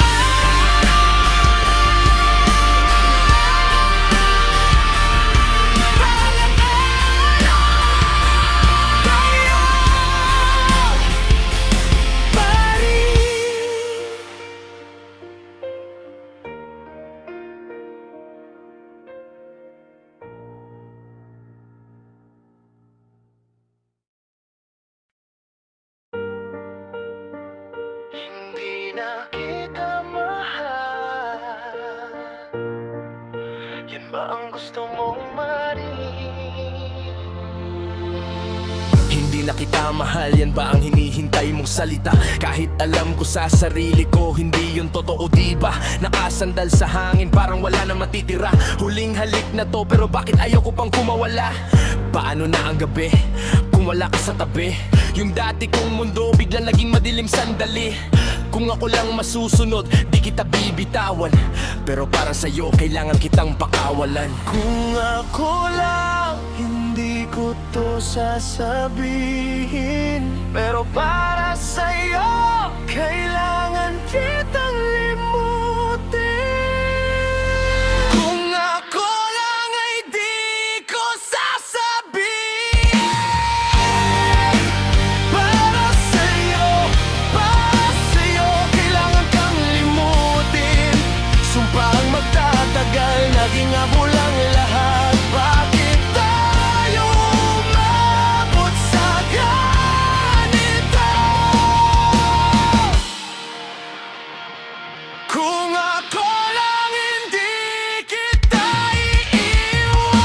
hindi na kita mahal. Yan ba ang gusto mong marinig? Hindi na kita mahal, yan ba ang hinihintay mong salita? Kahit alam ko sa sarili ko, hindi yun totoo, diba? Nakasandal sa hangin, parang wala na matitira. Huling halik na to, pero bakit ayaw ko pang kumawala? Paano na ang gabi, kung wala ka sa tabi? Yung dati kong mundo, biglang naging madilim sandali. Kung ako lang masusunod, di kita bibitawan. Pero para sa'yo, kailangan kitang pakawalan. Kung ako lang, hindi ko to sasabihin, pero para sa'yo, kailangan kitang limutin. Kung ako lang ay di ko sasabihin, Para sa'yo, kailangan kang limutin. Sumpahang magtatagal, naging abo lang lahat. Bakit tayo umabot sa ganito? kung ako lang hindi kita iiwan,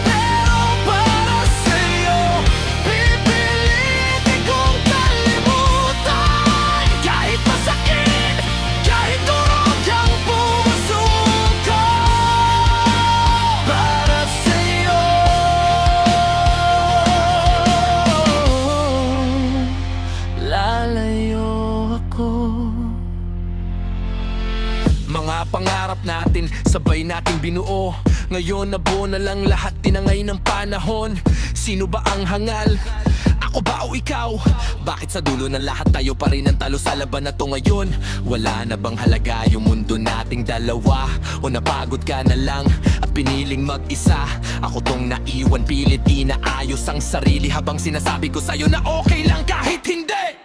Pero para sa'yo, pipilitin kong kalimutan. kahit masakit, kahit durog Yang pumasuko para sa'yo. Lalayo ako. mga pangarap natin, sabay nating binuo. Ngayon nabuo na lang lahat, tinangay ng panahon. Sino ba ang hangal? Ako ba o ikaw? Bakit sa dulo ng lahat tayo pa rin ang talo sa laban na to ngayon? Wala na bang halaga yung mundo nating dalawa? O napagod ka na lang at piniling mag-isa? Ako tong naiwan, pilit inaayos ang sarili, habang sinasabi ko sa'yo na okay lang kahit hindi.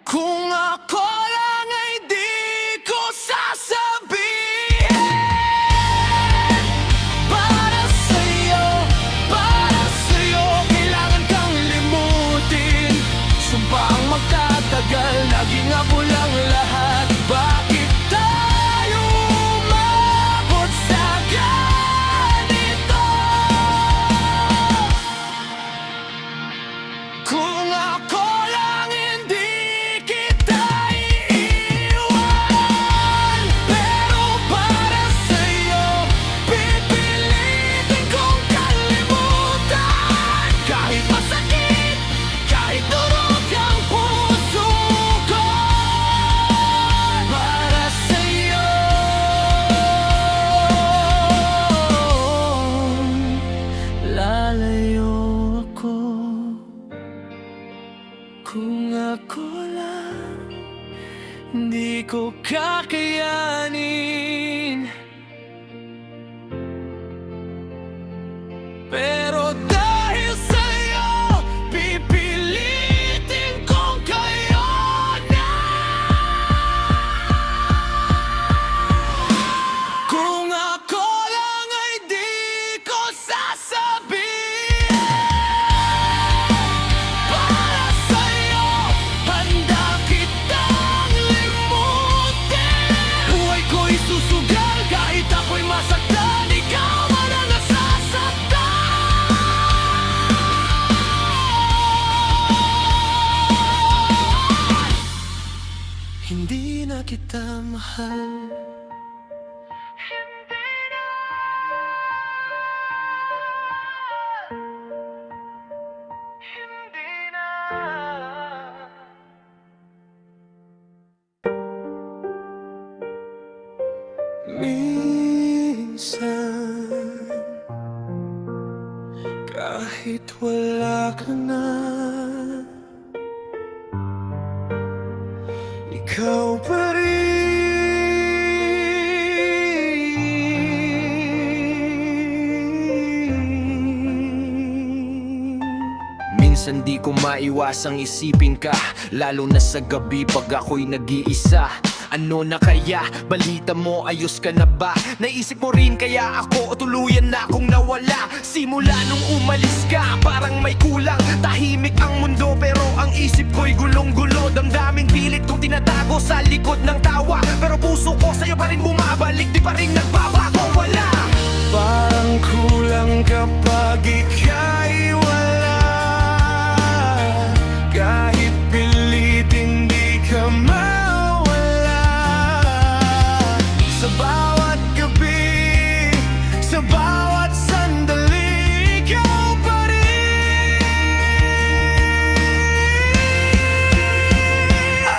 Kung ako lang ay di ko sasabihin, Para sa'yo, kailangan kang limutin. Sumpahang magtatagal, naging kakayanin. Pero dahil sa'yo, pipilitin kong kayanin. Kung ako lang ay di ko sasabihin, para sa'yo, handa kitang limutin. Buhay ko'y susugal kahit ako'y masaktan, ikaw man ang nasasaktan. Hindi na kita mahal. Minsan, kahit wala ka na, ikaw pa rin. Minsan di ko maiwasang isipin ka, lalo na sa gabi pag ako'y nag-iisa. Ano na kaya? Balita mo, ayos ka na ba? Naisip mo rin kaya ako o tuluyan na akong nawala? Simula nung umalis ka, parang may kulang. Tahimik ang mundo pero ang isip ko'y gulong-gulo. Damdaming pilit kong tinatago sa likod ng tawa, pero puso ko sa'yo pa rin bumabalik, di pa rin nagbabago. Wala, Parang kulang kapag ika'y wala. Kahit pilit hindi ka mawala. Sa bawat gabi, sa bawat sandali, ikaw pa rin.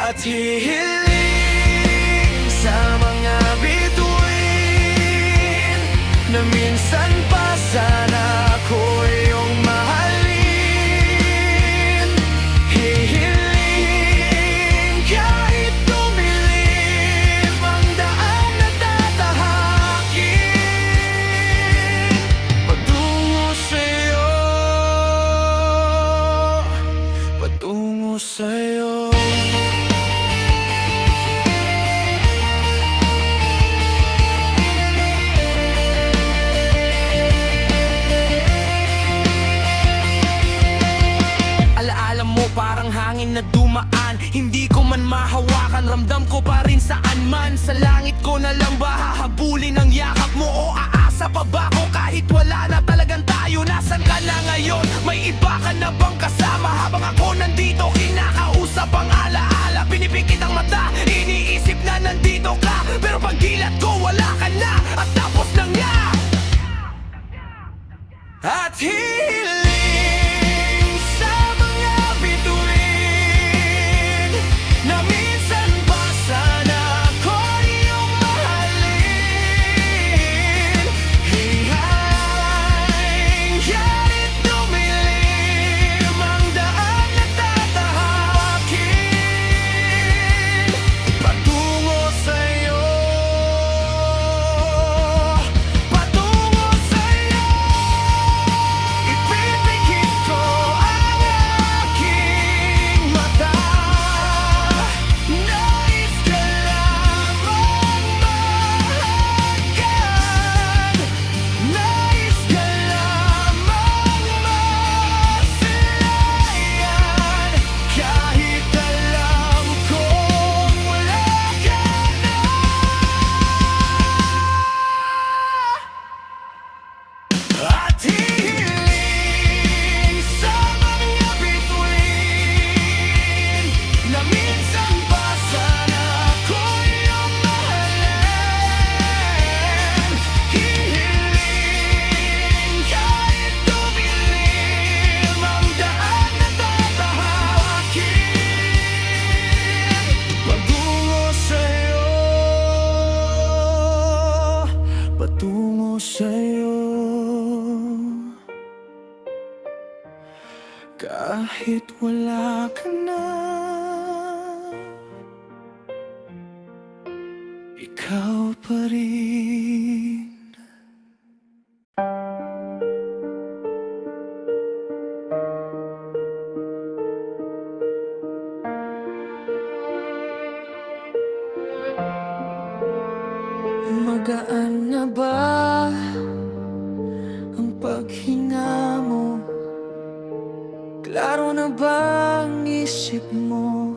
At hihiling sa mga bituin na minsan pa sana ako iyong mahalin. Hihiling kahit tumilim ang daan na tatahakin patungo sa'yo, patungo sa'yo. parang hangin na dumaan, hindi ko man mahawakan, ramdam ko pa rin saan man. Sa langit ko na lang ba hahabulin ang yakap mo, o aasa pa ba ako kahit wala na talagang tayo? Nasaan ka na ngayon? May iba ka na bang kasama? Habang ako nandito, kinakausap ang alaala. Pinipikit ang mata, iniisip na nandito ka, pero pagdilat ko wala ka na, at tapos na nga. At hihiling sa mga bituin na minsan pa sana ako iyong mahalin. Hihaling kahit dumilim ang daan na tatahakin patungo sa'yo, patungo sa'yo. Ipipikit ko ang aking mata, nais ka lamang mahagan, nais ka lamang masilayan, kahit alam kong wala ka na. At hihiling sa mga bituin na minsan pa sana ako iyong mahalin. Hihiling kahit dumilim ang daan na tatahakin patungo sa'yo, patungo sa'yo. Kahit wala ka na. pa rin. Magaan na ba ang paghinga mo? Klaro na ba ang isip mo?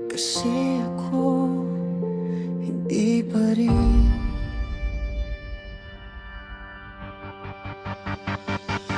Kasi ako hindi pa rin.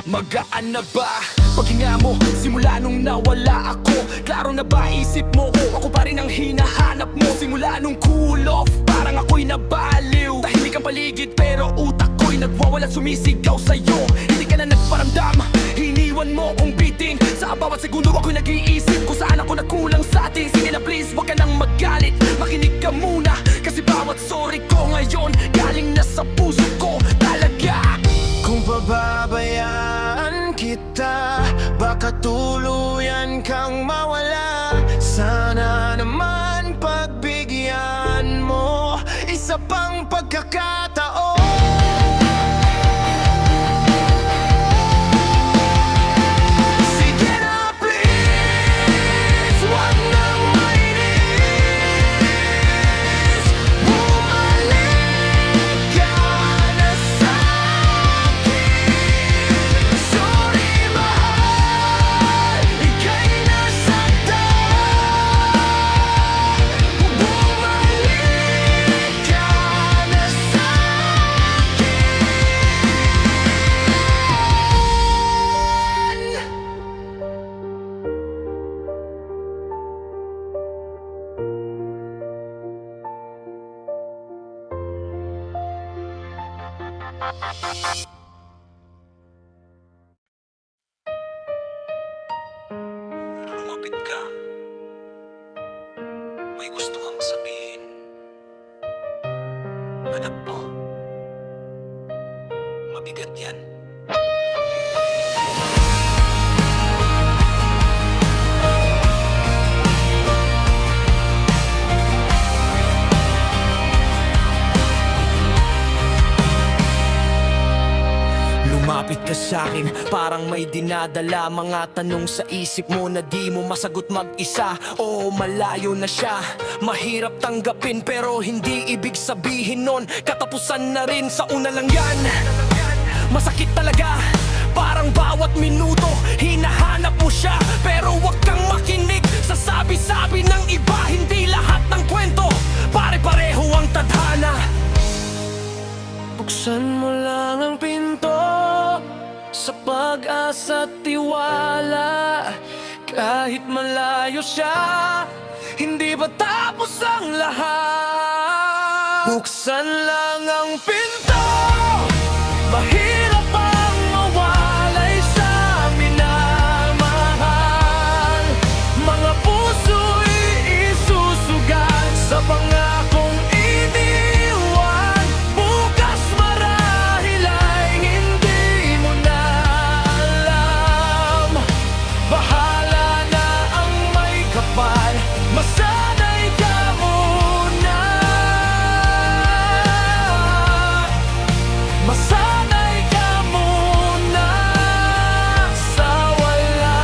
Magaan na ba paghinga mo? Simula nung nawala ako, klaro na ba isip mo ko? Ako pa rin ang hinahanap mo. Simula nung cool off, parang ako'y nabaliw. Tahimik ang paligid pero utak ko'y nagwawala, sumisigaw sa'yo. Hindi ka na nagparamdam, hiniwan mo kong bitin. Sa bawat segundo ako'y nag-iisip kung saan ako nagkulang sa atin. Sige na please, wag ka nang magalit, makinig ka muna. Kasi bawat sorry ko ngayon galing na sa puso ko talaga. Kung pababayaan kita, baka tuluyan kang mawala. Sana naman pagbigyan mo isa pang pagkakataon. Sige na please, wag nang mainis. Bumalik ka na sa'kin. Sorry mahal, ika'y nasaktan. Bumalik ka na sa'kin. Lumapit ka. May gusto kang sabihin. Anak mo. Mabigat yan. Lumapit ka sa'kin, parang may dinadala. Mga tanong sa isip mo na di mo masagot mag-isa. Oo, malayo na siya, mahirap tanggapin, pero hindi ibig sabihin nun katapusan na rin, sa una lang yan. Masakit talaga, parang bawat minuto hinahanap mo siya. Pero wag kang makinig sa sabi-sabi ng iba. Hindi lahat ng kwento pare-pareho ang tadhana. Buksan mo lang ang pinto sa pag-asa at tiwala. Kahit malayo siya, hindi ba tapos ang lahat? Buksan lang ang pinto. Mahirap ang mawalay sa minamahal. Mga puso'y isusugal sa pangakong iniwan. Bukas marahil ay hindi mo na alam. Bahala na ang may kapal, masanay ka muna. Masanay ka muna sa wala.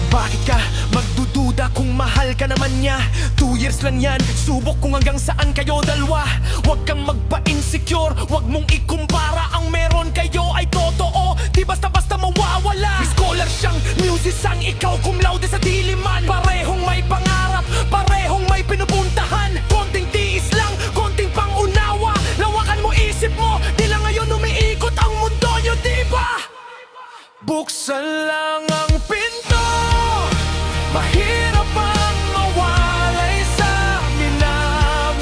Bakit ka magdududa kung mahal ka naman niya? 2 years lang yan, subok kung hanggang saan kayo dalawa. Huwag kang magpa-insecure, huwag mong ikumpara. Ang meron kayo ay totoo, di basta-basta mawawala. May scholar siyang musician, ikaw cum laude sa diliman. Parehong may pangarap, parehong may pinupuntahan. Konting tiis lang, konting pangunawa. Lawakan mo isip mo, di lang ngayon umiikot ang mundo nyo, di ba? Buksan lang ang pinto. Mahirap ang mawalay sa minamahal.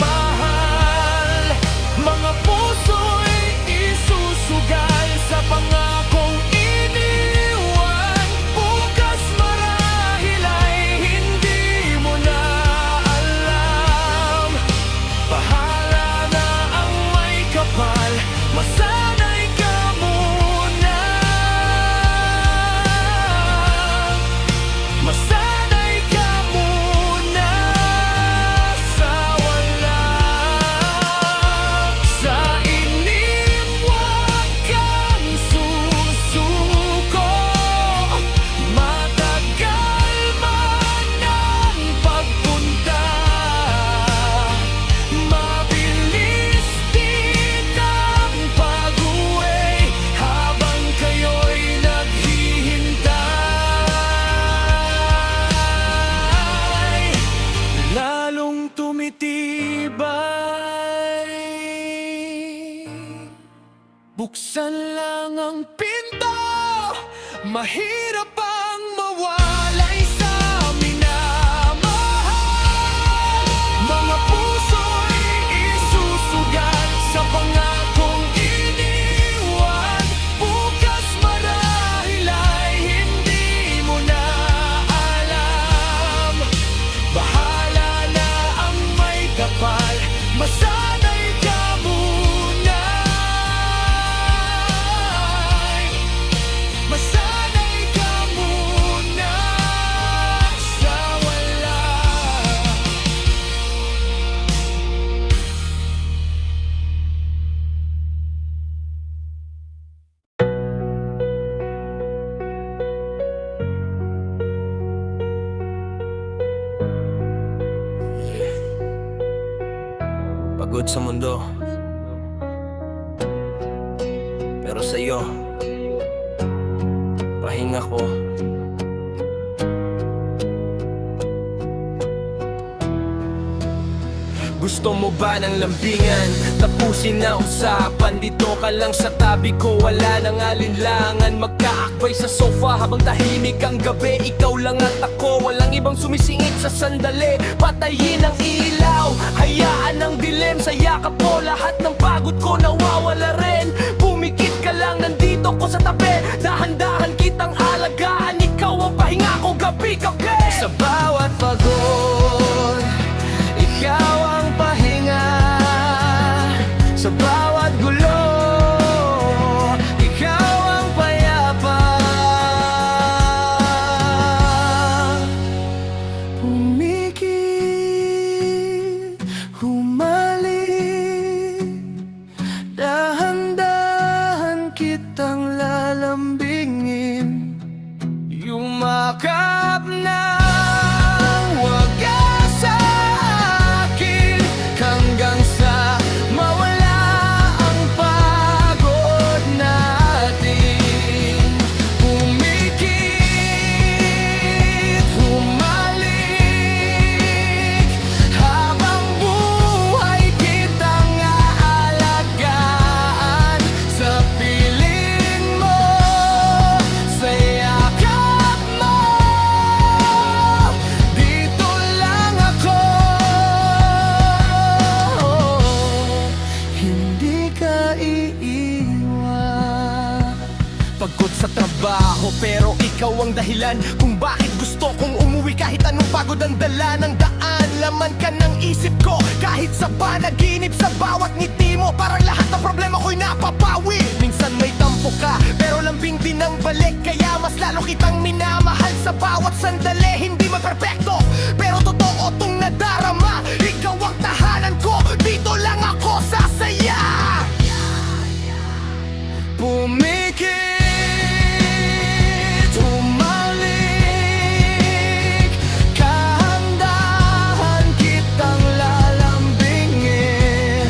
Mga puso'y isusugal sa pangakong iniwan. Bukas marahil ay hindi mo na alam. Bahala na ang may kapal, masanay ka muna. Masanay ka muna sa Buksan lang ang pinto, mahirap ang mawalay sa minamahal. Mga puso'y isusugal sa pangakong iniwan. Bukas marahil ay hindi mo na alam. Bahala na ang may kapal, masanay ka muna. Masanay ka muna sa wala. Pagod sa mundo, pero sa'yo, pahinga ko. Gusto mo ba ng lambingan? Tapusin na usapan. Dito ka lang sa tabi ko, wala nang alinlangan. Magkaakbay sa sofa habang tahimik ang gabi. Ikaw lang at ako, walang ibang sumisingit sa sandali. Patayin ang ilaw, hayaan ang dilim. Sa yakap mo, lahat ng pagod ko nawawala rin. Pumikit ka lang, nandito ko sa tabi. Dahan-dahan kitang alagaan, ikaw ang pahinga ko gabi-gabi. Sa bawat pagod, ikaw ang pahinga. Sa bawat gulo, ikaw ang payapa. Pumikit, humalik, dahan-dahan kitang lalambingin. Yumakap na wagas sa akin hanggang sa mawala ang pagod natin. Pumikit, humalik, habang buhay kitang aalagaan. Sa piling mo, sa yakap mo, dito lang ako. Hindi ka iiwan. Pagod sa trabaho pero ikaw ang dahilan kung bakit gusto kong umuwi. Kahit anong pagod ang dala ng daan, laman ka ng isip ko. Kahit sa panaginip, sa bawat ngiti mo, parang lahat ng problema ko'y napapawi. Minsan may tampo ka pero lambing din ang balik. Kaya mas lalo kitang minamahal sa bawat sandali. Hindi man perpekto pero totoo tong nadarama. Ikaw ang tahanan ko, dito lang ako sasaya. Pumikit, humalik, kahandahan kitang lalambingin.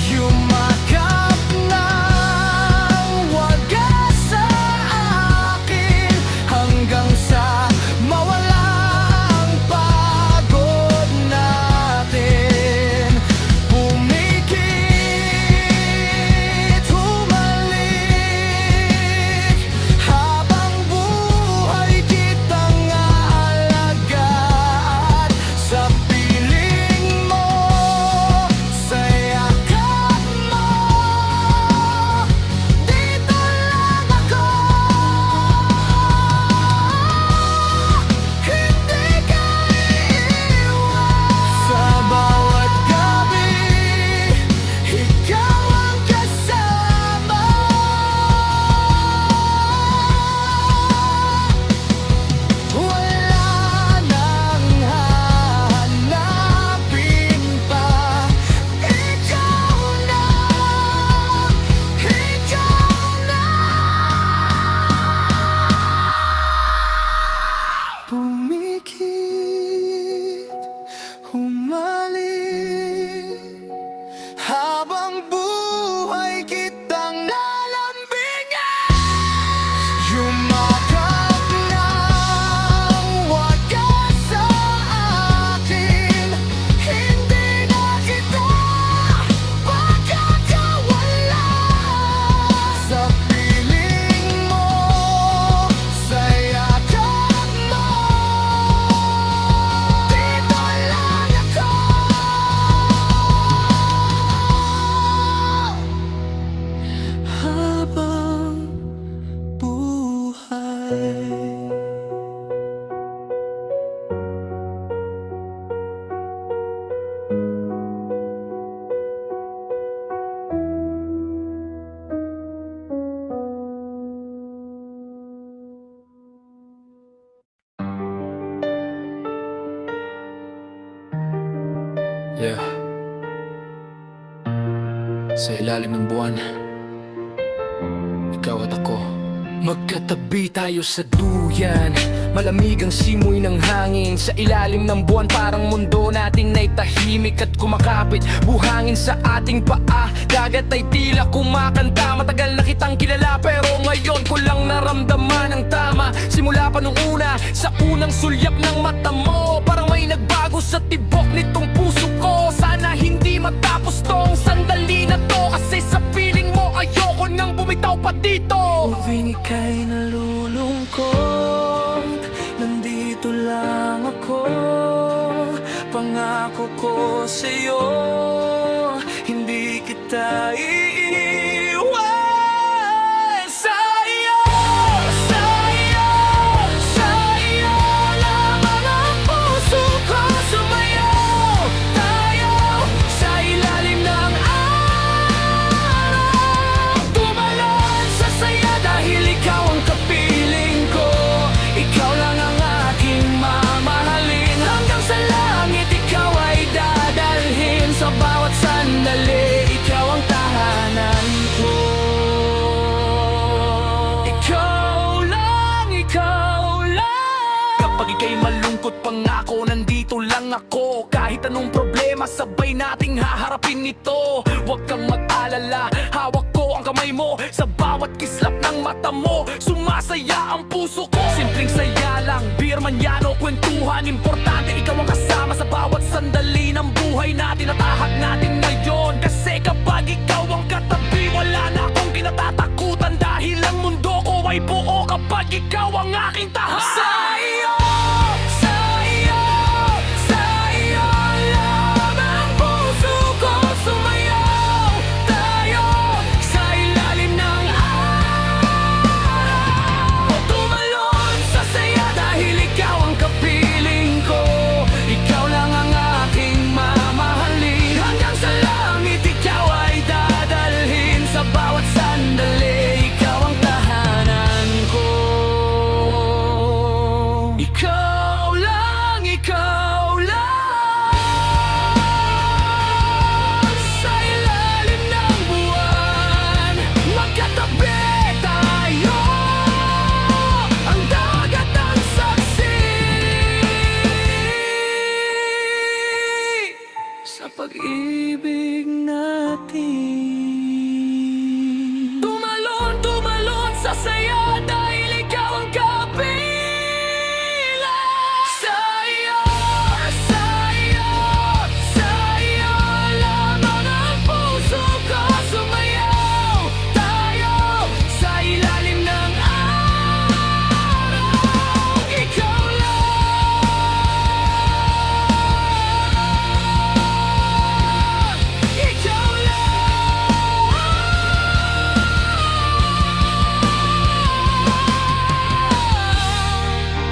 Yumakap ng wagas sa akin hanggang sa mawala ilalim ng buwan, ikaw at ako. Magkatabi tayo sa duyan, malamig ang simoy ng hangin. Sa ilalim ng buwan parang mundo natin ay tahimik at kumakapit. Buhangin sa ating paa, dagat ay tila kumakanta. Matagal na kitang kilala pero ngayon ko lang naramdaman ang tama. Simula pa nung una, sa unang sulyap ng mata mo, parang may nagbago sa tibok nitong puso ko. Sana hindi matapos tong sandali na to, kasi sa piling mo ayoko nang bumitaw pa dito. Tuwing ika'y nalulungkot, nandito lang ako. Pangako ko sa'yo, hindi kita iiwan. Sa'yo, sa'yo, sa'yo lamang ang puso ko sumayaw. Tayo sa ilalim ng araw, tumalon sa saya dahil ikaw ang kapiling ko. Ikaw lang ang aking mamahalin, hanggang sa langit ikaw ay dadalhin. Sa bawat sandali, ikaw ang tahanan ko. Ikaw lang, ikaw lang. Kapag ika'y malungkot, pangako nandito lang ako. Kahit anong problema, sabay nating haharapin ito. Huwag kang mag-alala, hawak ko ang kamay mo. Sa bawat kislap ng mata mo, sumasaya ang puso ko. Simpleng saya lang, beer man yan o kwentuhan, importante ikaw ang kasama sa bawat sandali ng buhay natin at ahak natin ngayon. Kasi kapag ikaw ang katabi, wala na akong kinatatakutan, dahil ang mundo ko ay buo kapag ikaw ang aking tahanan. Sa'yo, sa'yo, sa'yo lamang puso ko sumayaw. Tayo sa ilalim ng araw, tumalon sa saya dahil ikaw ang kapiling ko. Ikaw lang ang aking mamahalin, hanggang sa langit ikaw ay dadalhin. Sa bawat sandali, ikaw ang tahanan ko. Ikaw lang, ikaw lang. Sa ilalim ng buwan, magkatabi tayo, ang dagat ang saksi sa pag-ibig natin. Tumalon, tumalon sa saya dahil ikaw ang kapiling. Sa'yo, sa'yo, sa'yo lamang ang puso ko sumayaw. Tayo sa ilalim ng araw, ikaw lang, ikaw lang.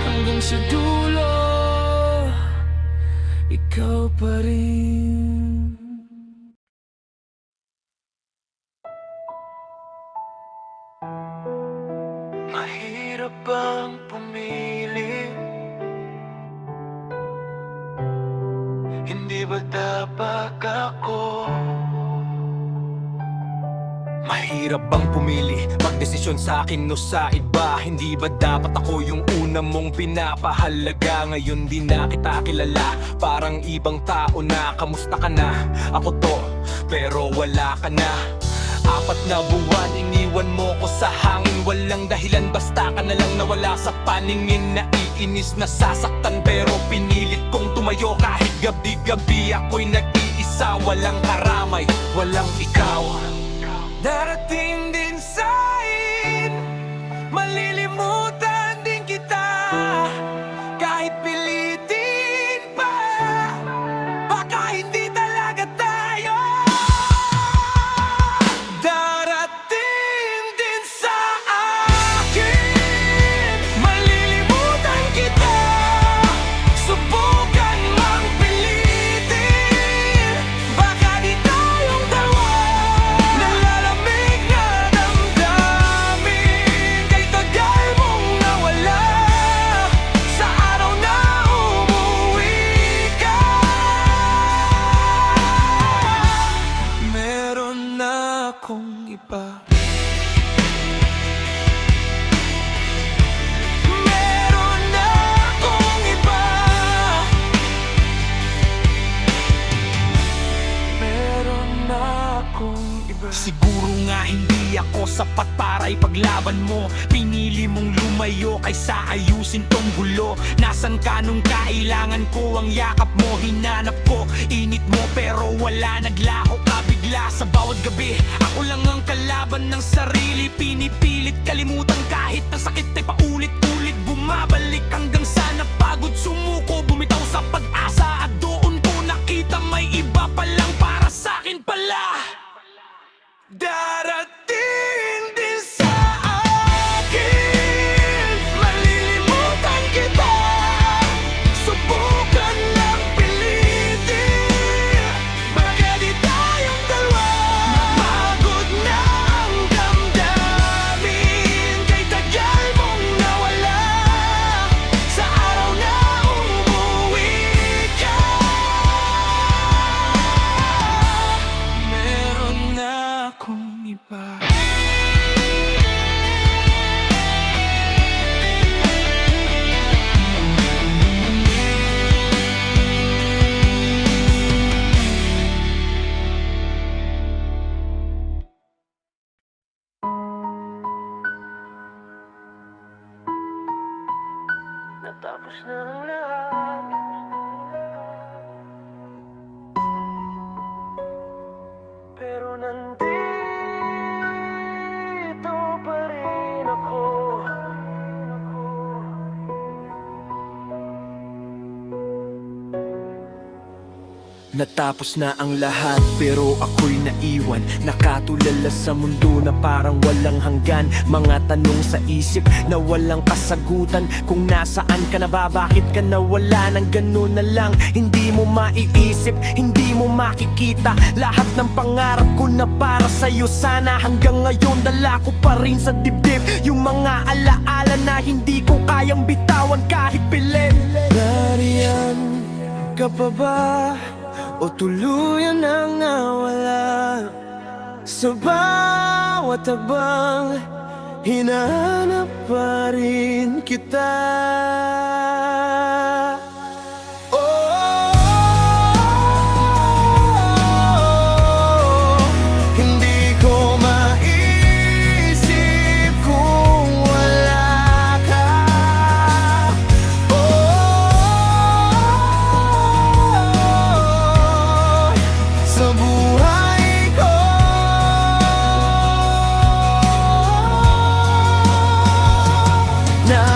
Hanggang sa dulo, ikaw pa rin. Mahirap bang pumili? Hindi ba dapat ako? Mahirap bang pumili, magdesisyon sa akin o sa iba? Hindi ba dapat ako yung una mong pinapahalaga? Ngayon di na kita kilala, parang ibang tao na. Kamusta ka na? Ako to, pero wala ka na. 4 na buwan, iniwan mo ko sa hangin. Walang dahilan, basta ka na lang nawala sa paningin. Naiinis, nasasaktan, pero pinilit kong tumayo. Kahit gabi-gabi ako'y nag-iisa, walang karamay, walang ikaw. Darating din sa'kin, malilimutan din kita. Kahit pilitin pa, baka hindi talaga tayo. Darating din sa akin, malilimutan kita. Subukan mang pilitin, baka di tayong dalawa. akong iba. Meron na akong iba. Meron na akong iba. Siguro nga hindi ako sapat para ipaglaban mo. Pinili mong lumayo kaysa ayusin tong gulo. Nasaan ka nung kailangan ko ang yakap mo? Hinanap ko, init mo pero wala, naglaho ka bigla sa bawat gabi. Ako lang ang kalaban ng sarili, pinipilit kalimutan kahit ang sakit ay paulit-ulit bumabalik. Hanggang sa napagod sumuko, bumitaw sa pag-asa. At doon ko nakita may iba palang para sa'kin pala. Darating din sa akin, malilimutan kita. Subukan lang pilitin, baka di tayong dalawa. Mapagod na ang damdamin, kay tagal mong nawala. Sa araw na umuwi ka, Meron na akong iba. natapos na ang lahat. Pero nandito pa rin ako. Natapos na ang lahat pero ako'y naiwan, nakatulala sa mundo na parang walang hanggan. Mga tanong sa isip na walang kasagutan. Kung nasaan ka na ba, bakit ka nawala ng ganun na lang? Hindi mo maiisip, hindi mo makikita lahat ng pangarap ko na para sa'yo sana. Hanggang ngayon dala ko pa rin sa dibdib yung mga alaala na hindi ko kayang bitawan kahit pilit. Nariyan ka pa ba? O tuluyan nang nawala? Sa bawat habang hinahanap pa rin kita. Hindi ko maisip kung wala ka. Sa buhay ko,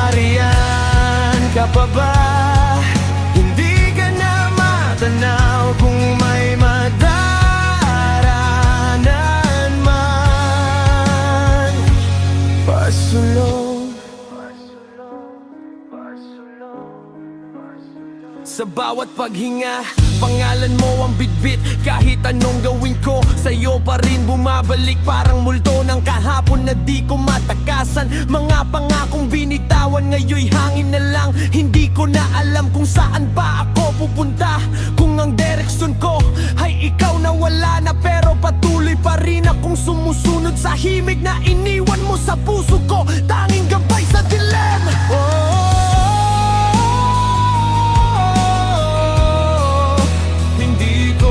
nariyan ka pa ba? Hindi ka na matanaw kung may madaranan man. Pasulong Sa bawat paghinga, pangalan mo ang bitbit. Kahit anong gawin ko, sa'yo pa rin bumabalik. Parang multo ng kahapon na di ko matakasan. Mga pangakong binitawan, ngayon'y hangin na lang. Hindi ko na alam kung saan pa ako pupunta. Kung ang direksyon ko ay ikaw na wala na, pero patuloy pa rin akong sumusunod sa himig na iniwan mo sa puso ko. Tanging gabay sa dilim. hindi ko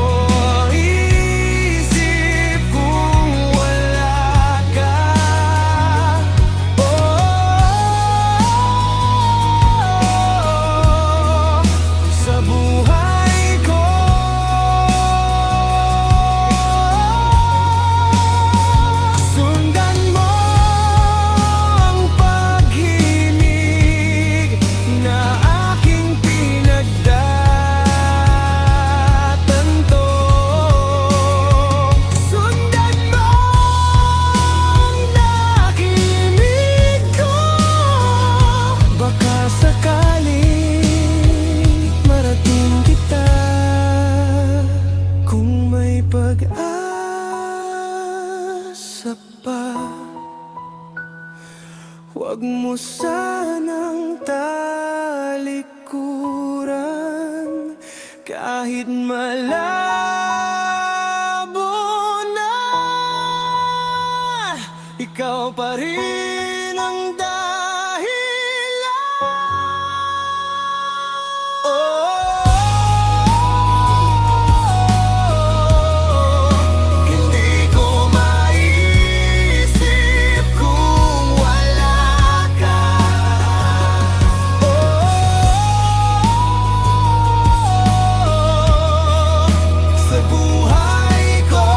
isip kung wala ka. Sa buhay ko, sundan mo ang pag-ibig na aking pinagdatanto. Sundan mo ang nakinig ko, baka sakaling marating kita. Kung may pag-asa pa, huwag mo sanang talikuran. Kahit malabo na ikaw pa rin ang dahilan. Hindi ko maisip kung wala ka. Sa buhay ko,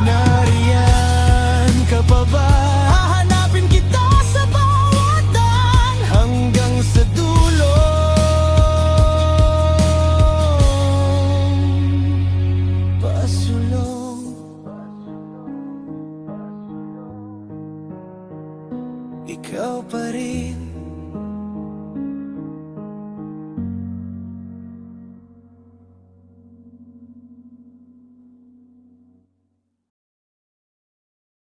nariyan ka pa ba? Hahanapin kita sa bawat daan hanggang sa dulo. Pasulong, ikaw pa rin